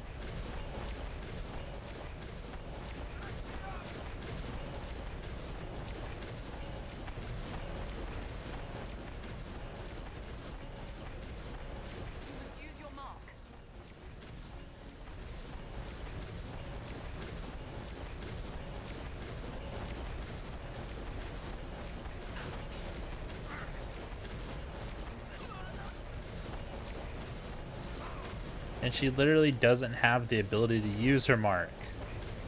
Use your mark. And she literally doesn't have the ability to use her mark.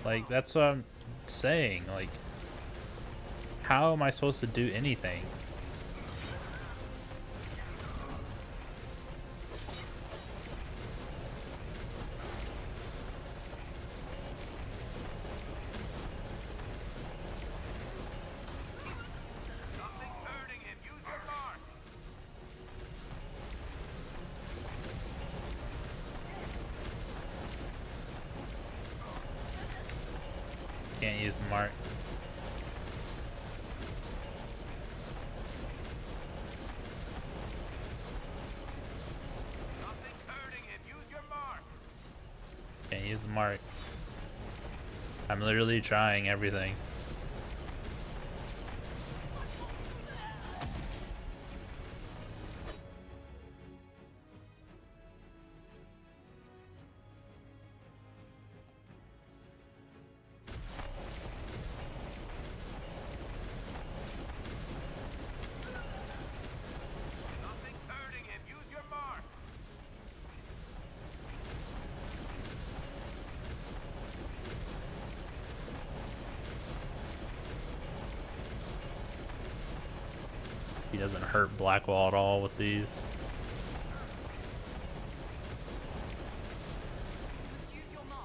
Like, that's what I'm saying. Like, how am I supposed to do anything? Can't use the mark. Can't use the mark. I'm literally trying everything. He doesn't hurt Blackwall at all with these. Use your mark.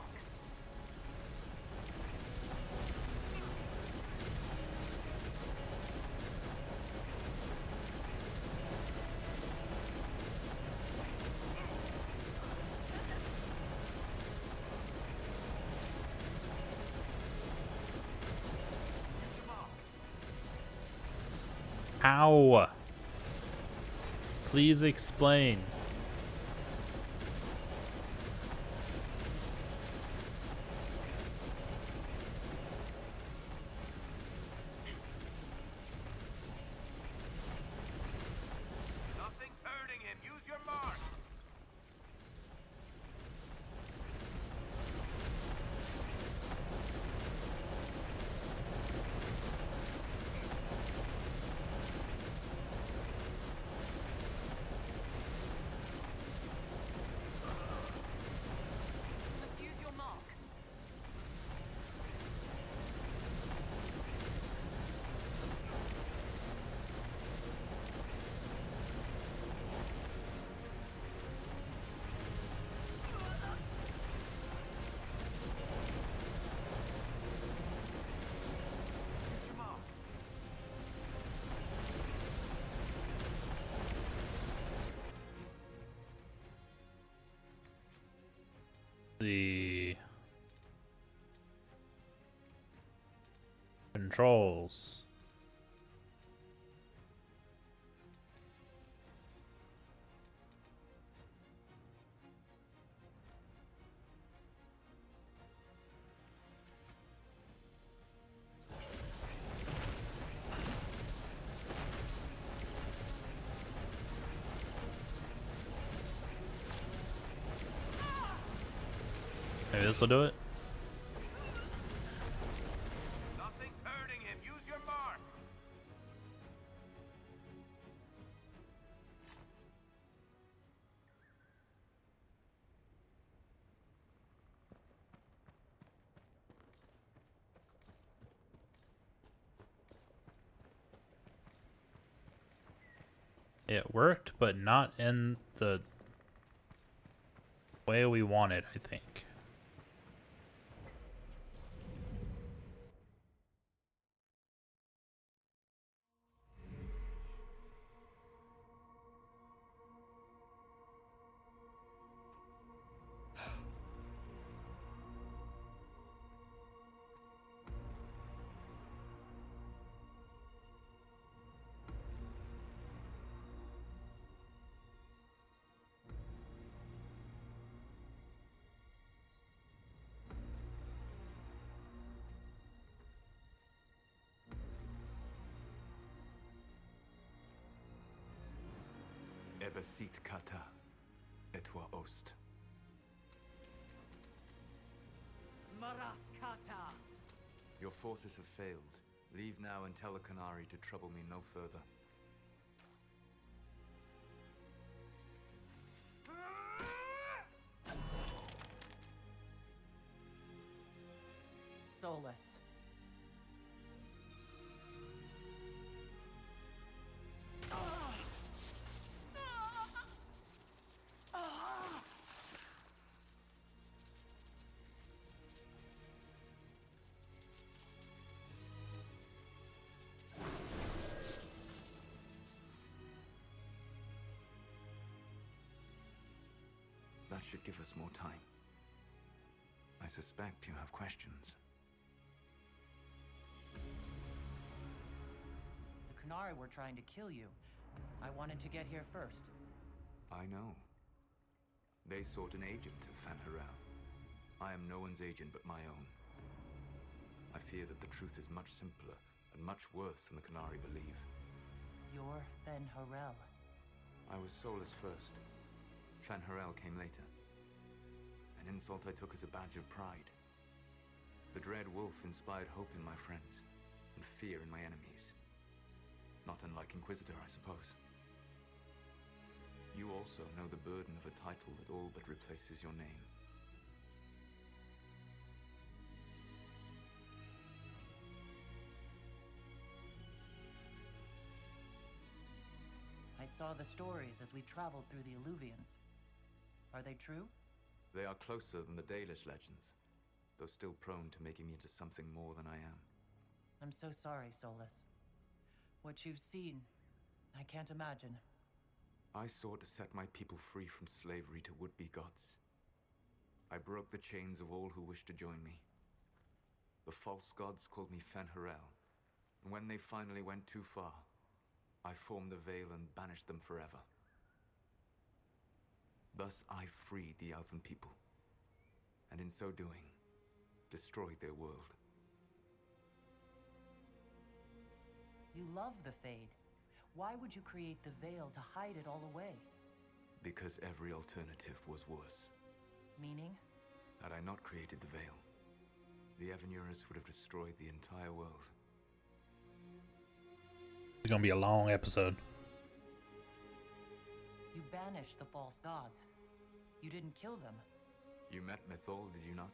How? Please explain. Nothing's hurting him. Use your mark. Use your mark. The controls. Maybe this will do it. Nothing's hurting him. Use your mark. It worked, but not in the way we wanted, I think. Ebesit kata, etwa ost. Maraskata! Your forces have failed. Leave now and tell the Canary to trouble me no further. Solus. That should give us more time. I suspect you have questions. The Canary were trying to kill you. I wanted to get here first. I know. They sought an agent of Fan Harel. I am no one's agent but my own. I fear that the truth is much simpler and much worse than the Canary believe. You're Fen Harel. I was Solus first. Fan Harel came later. An insult I took as a badge of pride. The Dread Wolf inspired hope in my friends, and fear in my enemies. Not unlike Inquisitor, I suppose. You also know the burden of a title that all but replaces your name. I saw the stories as we traveled through the Illuvians. Are they true? They are closer than the Dalish legends, though still prone to making me into something more than I am. I'm so sorry, Solus. What you've seen, I can't imagine. I sought to set my people free from slavery to would-be gods. I broke the chains of all who wished to join me. The false gods called me Fen Harel, and when they finally went too far, I formed the Veil and banished them forever. Thus I freed the Elven people, and in so doing, destroyed their world. You love the Fade. Why would you create the Veil to hide it all away? Because every alternative was worse. Meaning? Had I not created the Veil, the Evanurus would have destroyed the entire world. It's gonna be a long episode. You banished the false gods. You didn't kill them. You met Mythol, did you not?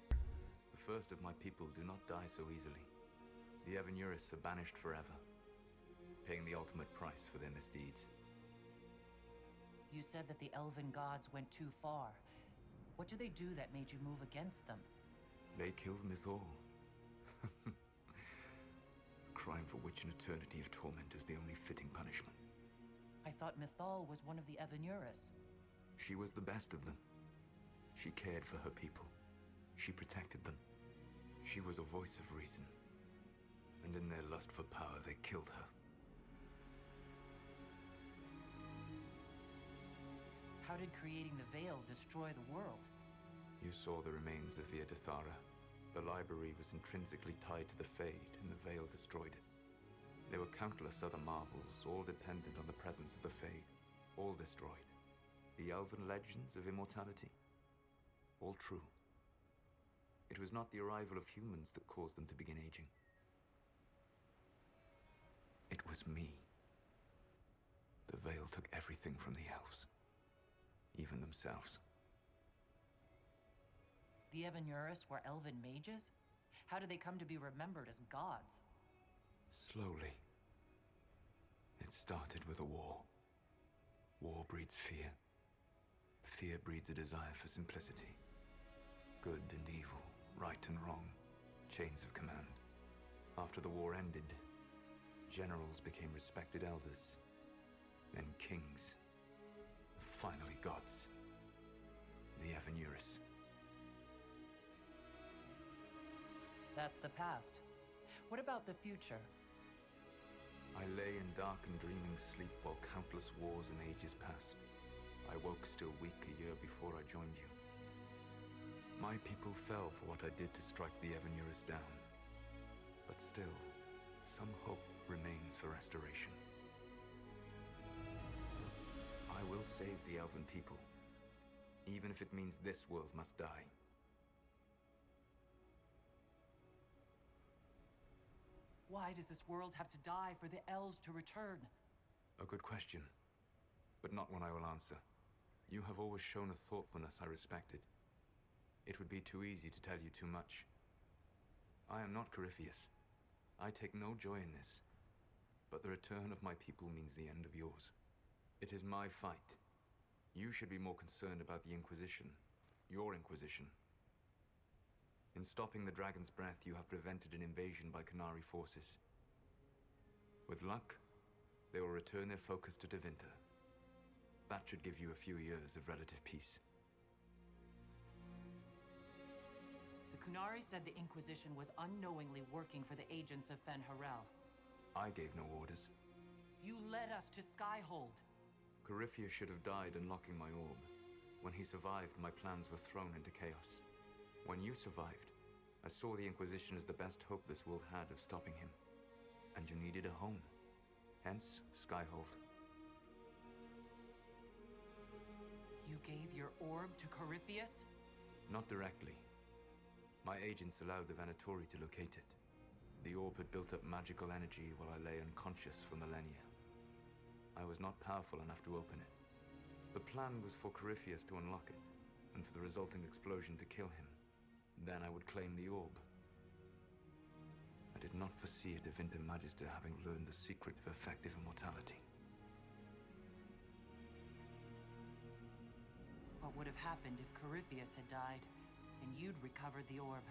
The first of my people do not die so easily. The Evanurus are banished forever, paying the ultimate price for their misdeeds. You said that the elven gods went too far. What did they do that made you move against them? They killed Mythol. Crime for which an eternity of torment is the only fitting punishment. I thought Mythol was one of the Evanurus. She was the best of them. She cared for her people. She protected them. She was a voice of reason. And in their lust for power, they killed her. How did creating the Veil destroy the world? You saw the remains of Via Dethara. The library was intrinsically tied to the Fade, and the Veil destroyed it. There were countless other marvels, all dependent on the presence of the Fade, all destroyed. The elven legends of immortality, all true, It was not the arrival of humans that caused them to begin aging. It was me. The veil took everything from the elves. Even themselves. The Evanurus were elven mages? How did they come to be remembered as gods? Slowly. It started with a war. War breeds fear. Fear breeds a desire for simplicity. Good and evil, right and wrong, chains of command. After the war ended, generals became respected elders, then kings, finally gods. The Evanurus. That's the past. What about the future? I lay in dark and dreaming sleep while countless wars and ages passed. I woke still weak a year before I joined you. My people fell for what I did to strike the Evanurus down. But still, some hope remains for restoration. I will save the elven people, even if it means this world must die. Why does this world have to die for the elves to return? A good question, but not one I will answer. You have always shown a thoughtfulness I respected. It would be too easy to tell you too much. I am not Corypheus. I take no joy in this, but the return of my people means the end of yours. It is my fight. You should be more concerned about the Inquisition, your Inquisition. In stopping the Dragon's Breath, you have prevented an invasion by Qunari forces. With luck, they will return their focus to Tevinter. That should give you a few years of relative peace. The Qunari said the Inquisition was unknowingly working for the agents of Fen Harel. I gave no orders. You led us to Skyhold. Corypheus should have died unlocking my orb. When he survived, my plans were thrown into chaos. When you survived, I saw the Inquisition as the best hope this world had of stopping him. And you needed a home. Hence, Skyhold. You gave your orb to Corypheus? Not directly. My agents allowed the Venatori to locate it. The orb had built up magical energy while I lay unconscious for millennia. I was not powerful enough to open it. The plan was for Corypheus to unlock it, and for the resulting explosion to kill him. Then I would claim the orb. I did not foresee a Tevinter Magister having learned the secret of effective immortality. What would have happened if Corypheus had died, and you'd recovered the orb?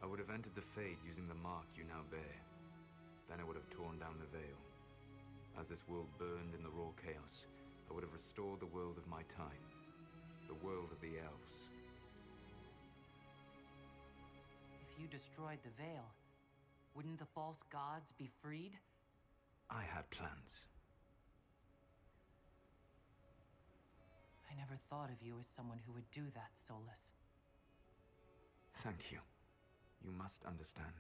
I would have entered the Fade using the mark you now bear. Then I would have torn down the veil. As this world burned in the raw chaos, I would have restored the world of my time. The world of the elves. If you destroyed the veil, wouldn't the false gods be freed? I had plans. I never thought of you as someone who would do that, Solus. Thank you. You must understand.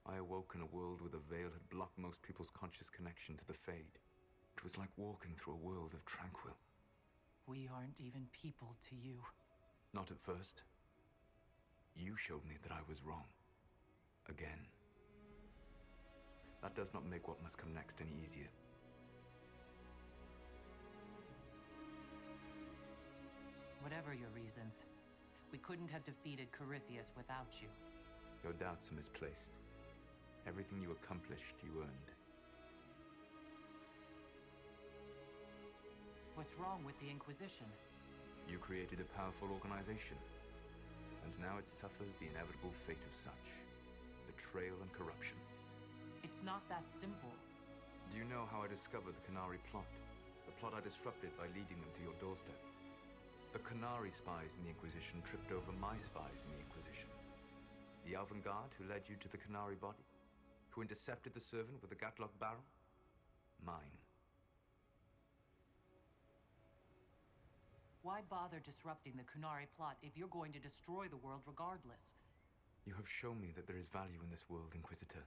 I awoke in a world where the veil had blocked most people's conscious connection to the Fade. It was like walking through a world of tranquil. We aren't even people to you. Not at first. You showed me that I was wrong. Again. That does not make what must come next any easier. Whatever your reasons, we couldn't have defeated Corypheus without you. Your doubts are misplaced. Everything you accomplished, you earned. What's wrong with the Inquisition? You created a powerful organization, and now it suffers the inevitable fate of such. Betrayal and corruption. It's not that simple. Do you know how I discovered the Qunari plot? The plot I disrupted by leading them to your doorstep. The Qunari spies in the Inquisition tripped over my spies in the Inquisition. The Elven Guard who led you to the Qunari body? Who intercepted the servant with the Gatlock barrel? Mine. Why bother disrupting the Qunari plot if you're going to destroy the world regardless? You have shown me that there is value in this world, Inquisitor.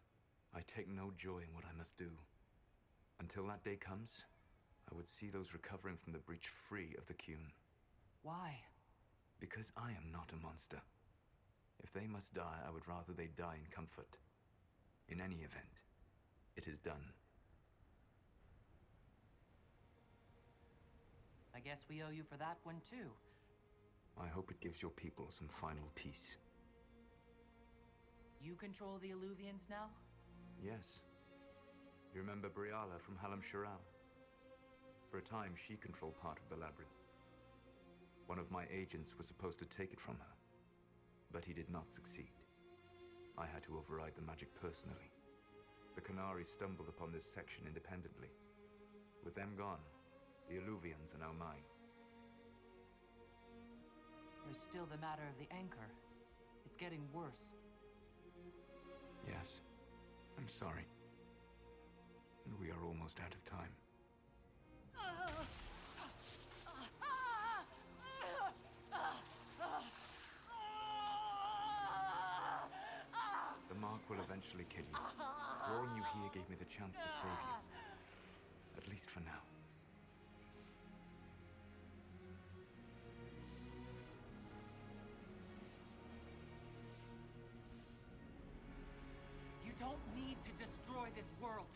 I take no joy in what I must do. Until that day comes, I would see those recovering from the breach free of the Qun. Why? Because I am not a monster. If they must die, I would rather they die in comfort. In any event, it is done. I guess we owe you for that one too. I hope it gives your people some final peace. You control the Illuvians now? Yes. You remember Briala from Halam Shiral? For a time, she controlled part of the labyrinth. One of my agents was supposed to take it from her, but he did not succeed. I had to override the magic personally. The Qunari stumbled upon this section independently. With them gone, the Illuvians are now mine. There's still the matter of the anchor. It's getting worse. Yes, I'm sorry. And we are almost out of time. The mark will eventually kill you. Drawing you here gave me the chance to save you. At least for now. You don't need to destroy this world.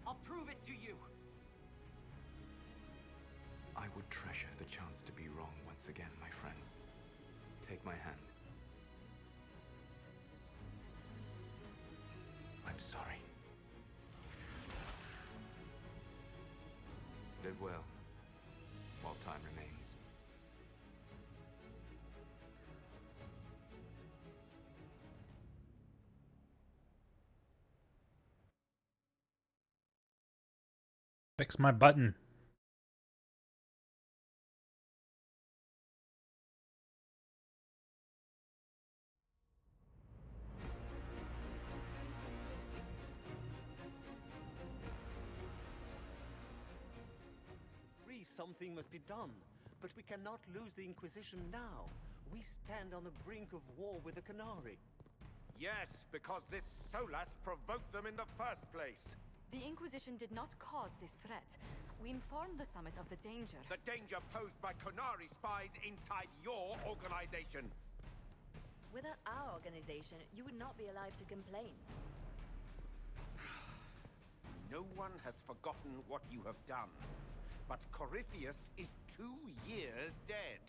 I'll prove it to you. I would treasure the chance to be wrong once again, my friend. Take my hand. I'm sorry. Live well, while time remains. Fix my button. Something must be done, but we cannot lose the Inquisition now. We stand on the brink of war with the Qunari. Yes, because this Solas provoked them in the first place. The Inquisition did not cause this threat. We informed the Summit of the danger. The danger posed by Qunari spies inside your organization. Without our organization, you would not be allowed to complain. No one has forgotten what you have done. But Corypheus is 2 years dead.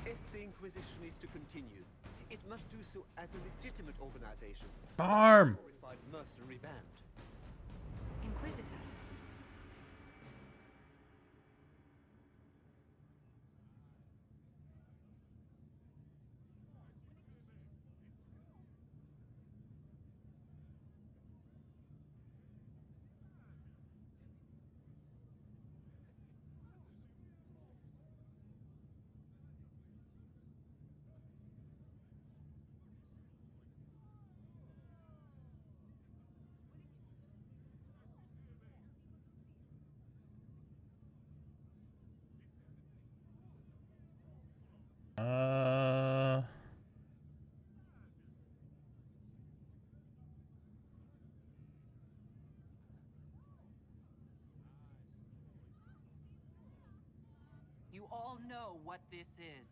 If the Inquisition is to continue, it must do so as a legitimate organization. Farm! A glorified mercenary band. Inquisitor. You all know what this is.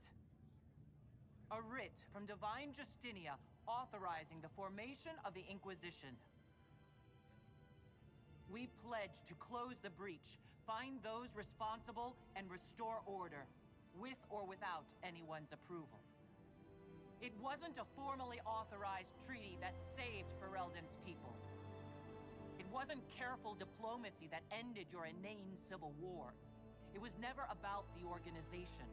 A writ from Divine Justinia authorizing the formation of the Inquisition. We pledge to close the breach, find those responsible, and restore order, with or without anyone's approval. It wasn't a formally authorized treaty that saved Ferelden's people. It wasn't careful diplomacy that ended your inane civil war. It was never about the organization.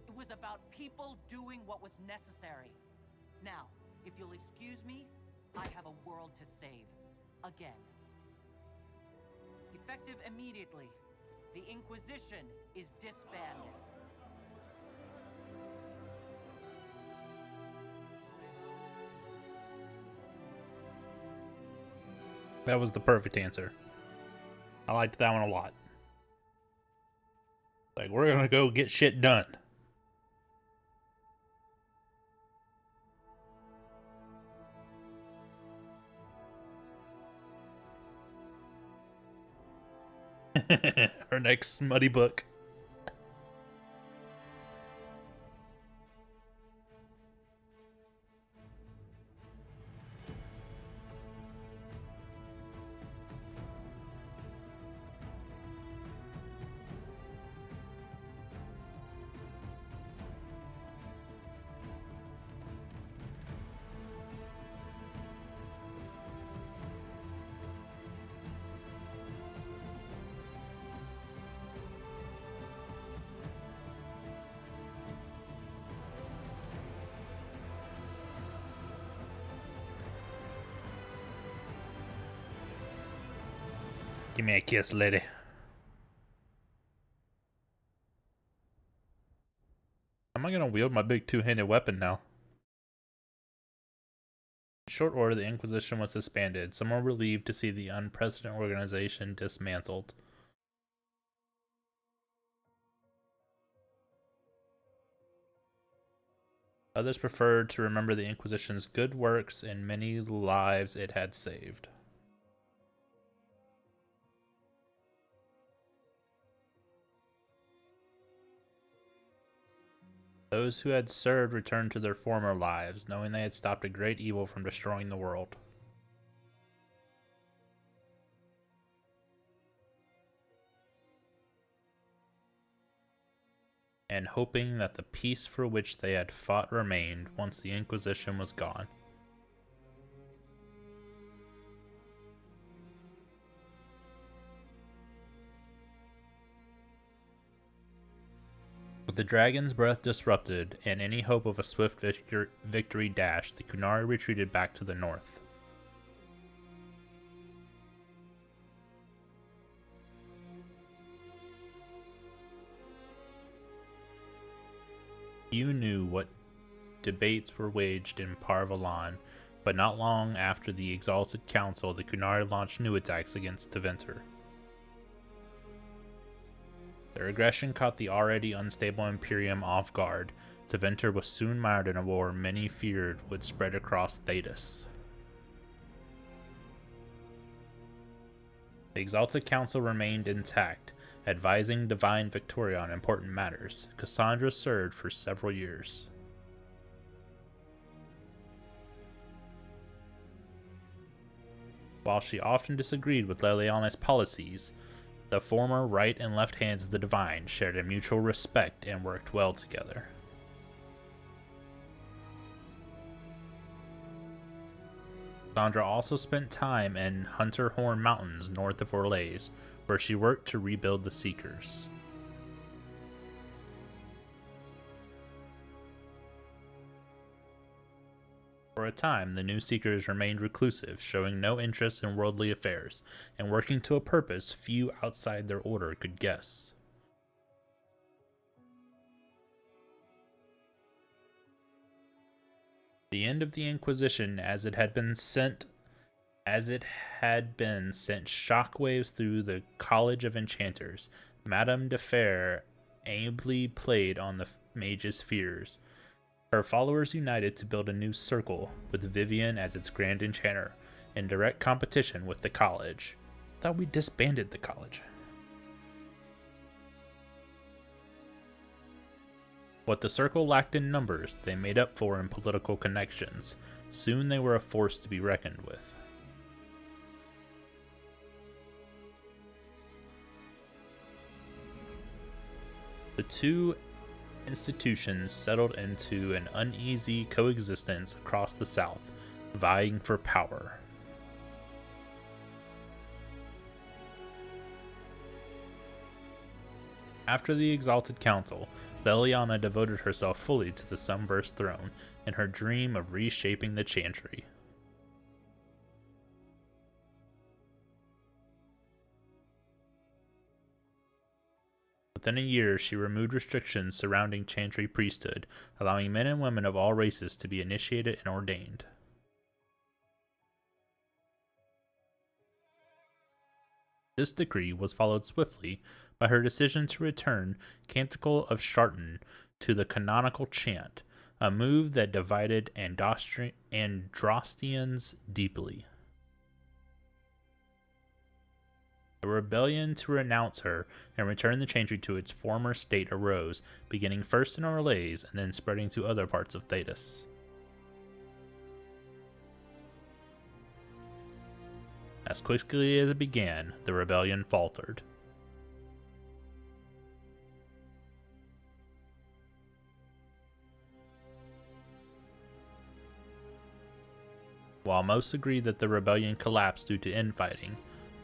It was about people doing what was necessary. Now, if you'll excuse me, I have a world to save. Again. Effective immediately, the Inquisition is disbanded. That was the perfect answer. I liked that one a lot. Like, we're gonna go get shit done. Our next smutty book. Give me a kiss, lady. How am I gonna wield my big two-handed weapon now? In short order, the Inquisition was disbanded. Some were relieved to see the unprecedented organization dismantled. Others preferred to remember the Inquisition's good works and many lives it had saved. Those who had served returned to their former lives, knowing they had stopped a great evil from destroying the world. And hoping that the peace for which they had fought remained once the Inquisition was gone. With the dragon's breath disrupted and any hope of a swift victory dashed, the Qunari retreated back to the north. Few knew what debates were waged in Parvalan, but not long after the Exalted Council, the Qunari launched new attacks against Tevinter. Their aggression caught the already unstable Imperium off guard. Tevinter was soon mired in a war many feared would spread across Thedas. The Exalted Council remained intact, advising Divine Victoria on important matters. Cassandra served for several years. While she often disagreed with Leliana's policies, the former right and left hands of the Divine shared a mutual respect and worked well together. Cassandra also spent time in Hunter Horn Mountains north of Orlais, where she worked to rebuild the Seekers. For a time, the new Seekers remained reclusive, showing no interest in worldly affairs, and working to a purpose few outside their order could guess. The end of the Inquisition, as it had been sent shockwaves through the College of Enchanters. Madame de Fer ably played on the mage's fears. Her followers united to build a new circle, with Vivian as its Grand Enchanter, in direct competition with the college. Thought we disbanded the college. What the circle lacked in numbers, they made up for in political connections. Soon they were a force to be reckoned with. The two institutions settled into an uneasy coexistence across the South, vying for power. After the Exalted Council, Leliana devoted herself fully to the Sunburst throne in her dream of reshaping the Chantry. Within a year, she removed restrictions surrounding Chantry priesthood, allowing men and women of all races to be initiated and ordained. This decree was followed swiftly by her decision to return Canticle of Shartan to the canonical chant, a move that divided Andrastians deeply. A rebellion to renounce her and return the Chantry to its former state arose, beginning first in Orlais and then spreading to other parts of Thedas. As quickly as it began, the rebellion faltered. While most agree that the rebellion collapsed due to infighting,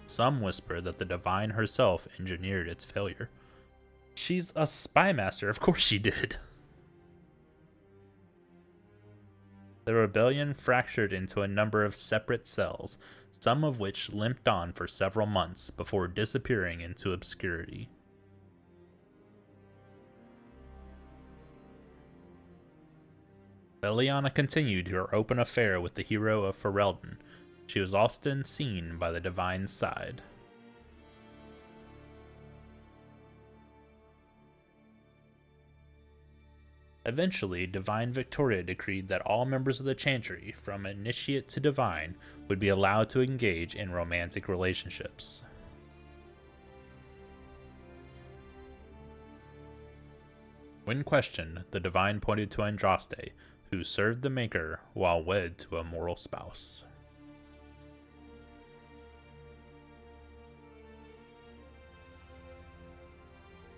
some whisper that the Divine herself engineered its failure. She's a spy master, of course she did. The rebellion fractured into a number of separate cells, some of which limped on for several months before disappearing into obscurity. Beliana continued her open affair with the hero of Ferelden. She was often seen by the Divine's side. Eventually, Divine Victoria decreed that all members of the Chantry, from initiate to divine, would be allowed to engage in romantic relationships. When questioned, the Divine pointed to Andraste, who served the Maker while wed to a mortal spouse.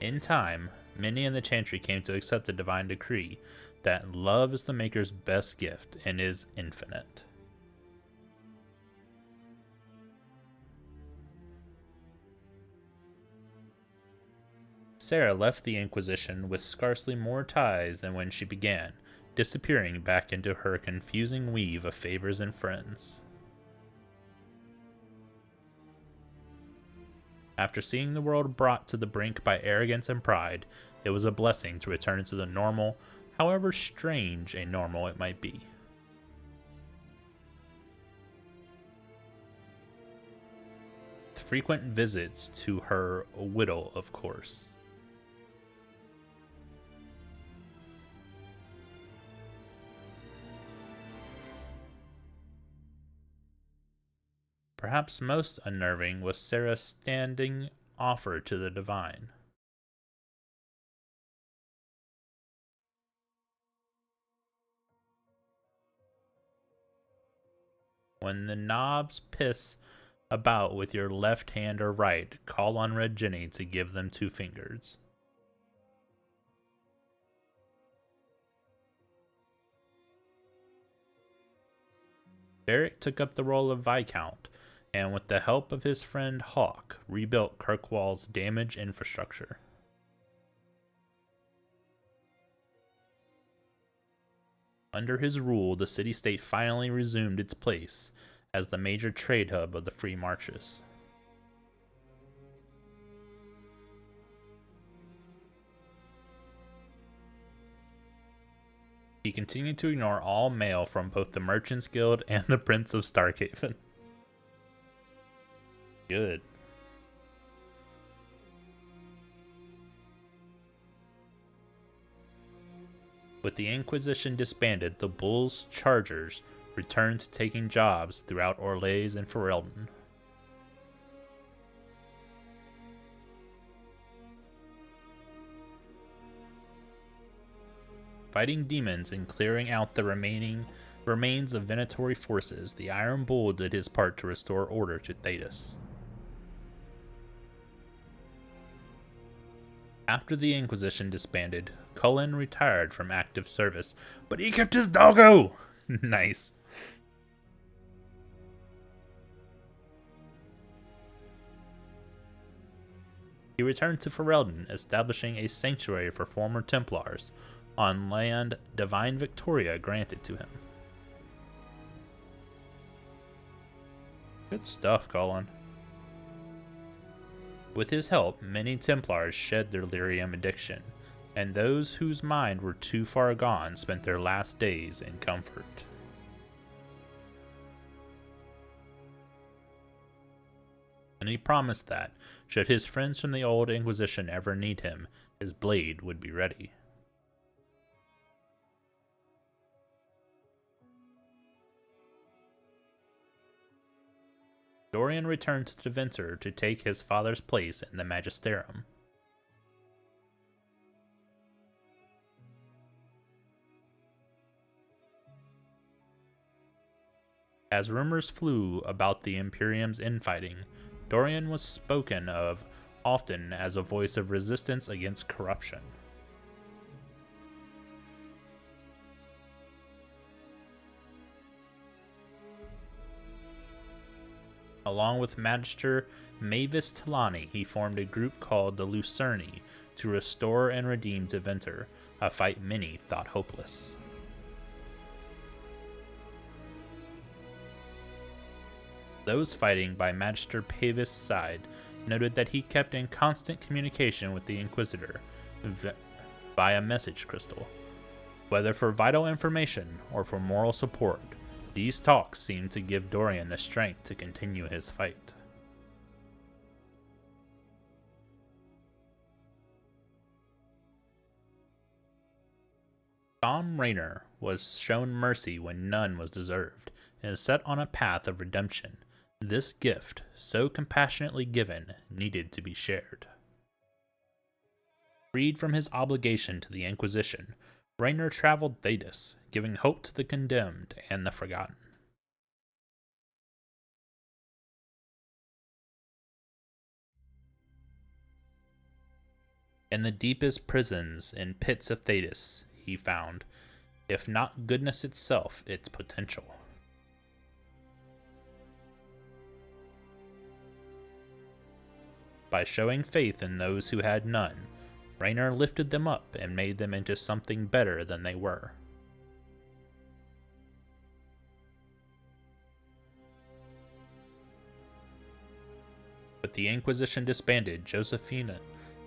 In time, many in the Chantry came to accept the divine decree that love is the Maker's best gift and is infinite. Sarah left the Inquisition with scarcely more ties than when she began, disappearing back into her confusing weave of favors and friends. After seeing the world brought to the brink by arrogance and pride, it was a blessing to return to the normal, however strange a normal it might be. Frequent visits to her widow, of course. Perhaps most unnerving was Sarah's standing offer to the Divine. When the knobs piss about with your left hand or right, call on Red Jenny to give them 2 fingers. Beric took up the role of Viscount, and with the help of his friend Hawke, rebuilt Kirkwall's damaged infrastructure. Under his rule, the city-state finally resumed its place as the major trade hub of the Free Marches. He continued to ignore all mail from both the Merchants Guild and the Prince of Starkhaven. Good. With the Inquisition disbanded, the Bull's Chargers returned to taking jobs throughout Orlais and Ferelden. Fighting demons and clearing out the remains of Venatori forces, the Iron Bull did his part to restore order to Thedas. After the Inquisition disbanded, Cullen retired from active service, but he kept his doggo! Nice. He returned to Ferelden, establishing a sanctuary for former Templars on land Divine Victoria granted to him. Good stuff, Cullen. With his help, many Templars shed their lyrium addiction, and those whose mind were too far gone spent their last days in comfort. And he promised that, should his friends from the old Inquisition ever need him, his blade would be ready. Dorian returned to Deventer to take his father's place in the Magisterium. As rumors flew about the Imperium's infighting, Dorian was spoken of often as a voice of resistance against corruption. Along with Magister Mavis Tilani, he formed a group called the Lucerni to restore and redeem Deventer, a fight many thought hopeless. Those fighting by Magister Pavest's side noted that he kept in constant communication with the Inquisitor via message crystal. Whether for vital information or for moral support, these talks seemed to give Dorian the strength to continue his fight. Dom Raynor was shown mercy when none was deserved, and is set on a path of redemption. This gift, so compassionately given, needed to be shared. Freed from his obligation to the Inquisition, Raynor traveled Thedas, giving hope to the condemned and the forgotten. In the deepest prisons and pits of Thedas, he found, if not goodness itself, its potential. By showing faith in those who had none, Raynor lifted them up and made them into something better than they were. With the Inquisition disbanded, Josephina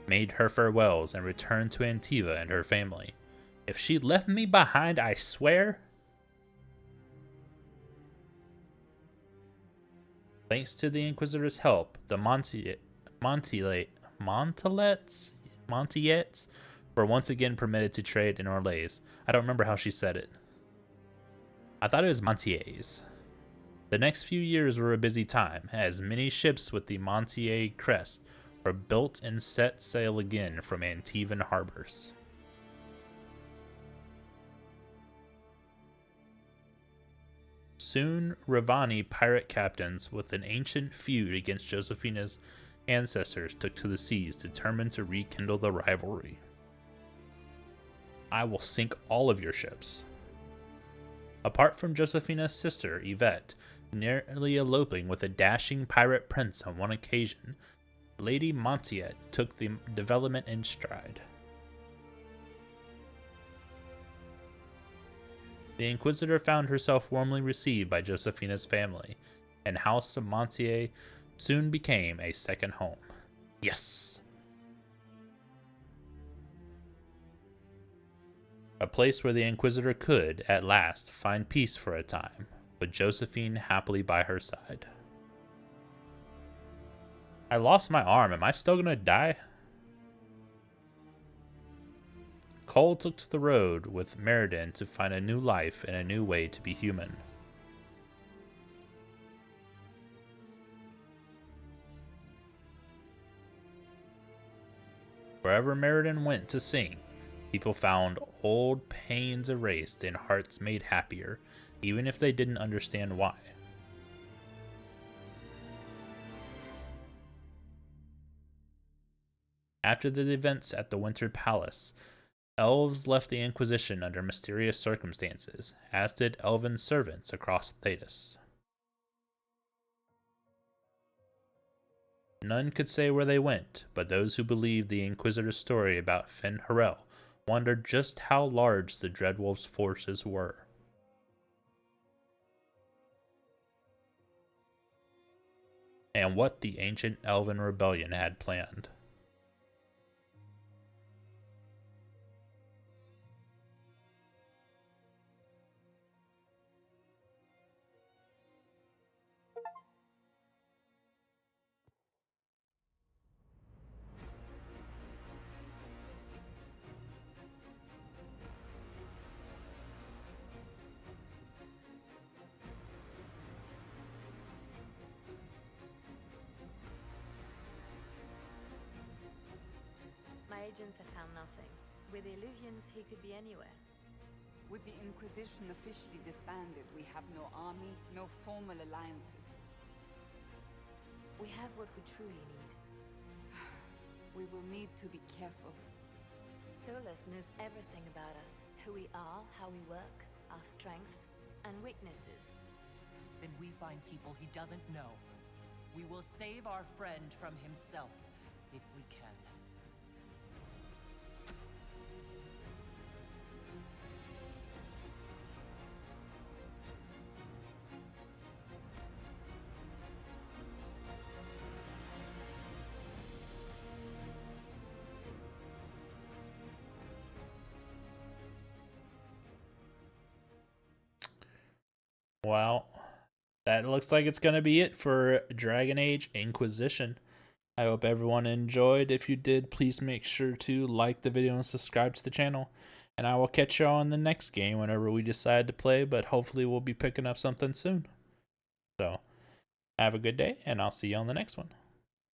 made her farewells and returned to Antiva and her family. If she left me behind, I swear. Thanks to the Inquisitor's help, the Montillettes were once again permitted to trade in Orlais. I don't remember how she said it. I thought it was Montiers. The next few years were a busy time, as many ships with the Montier crest were built and set sail again from Antivan harbors. Soon, Ravani pirate captains with an ancient feud against Josephina's ancestors took to the seas, determined to rekindle the rivalry. I will sink all of your ships. Apart from Josephina's sister, Yvette, nearly eloping with a dashing pirate prince on one occasion, Lady Montiette took the development in stride. The Inquisitor found herself warmly received by Josephina's family, and House of Montier soon became a second home. Yes! A place where the Inquisitor could, at last, find peace for a time, with Josephine happily by her side. I lost my arm. Am I still gonna die? Cole took to the road with Meriden to find a new life and a new way to be human. Wherever Meriden went to sing, people found old pains erased and hearts made happier, even if they didn't understand why. After the events at the Winter Palace, elves left the Inquisition under mysterious circumstances, as did elven servants across Thedas. None could say where they went, but those who believed the Inquisitor's story about Fen Harel wondered just how large the Dreadwolf's forces were. And what the ancient elven rebellion had planned. My agents have found nothing. With the Illuvians, he could be anywhere. With the Inquisition officially disbanded, we have no army, no formal alliances. We have what we truly need. We will need to be careful. Solus knows everything about us. Who we are, how we work, our strengths and weaknesses. Then we find people he doesn't know. We will save our friend from himself, if we can. well, that looks like it's going to be it for Dragon Age Inquisition. I hope everyone enjoyed. If you did, please make sure to like the video and subscribe to the channel. And I will catch y'all in the next game whenever we decide to play, but hopefully we'll be picking up something soon. So, have a good day, and I'll see you on the next one.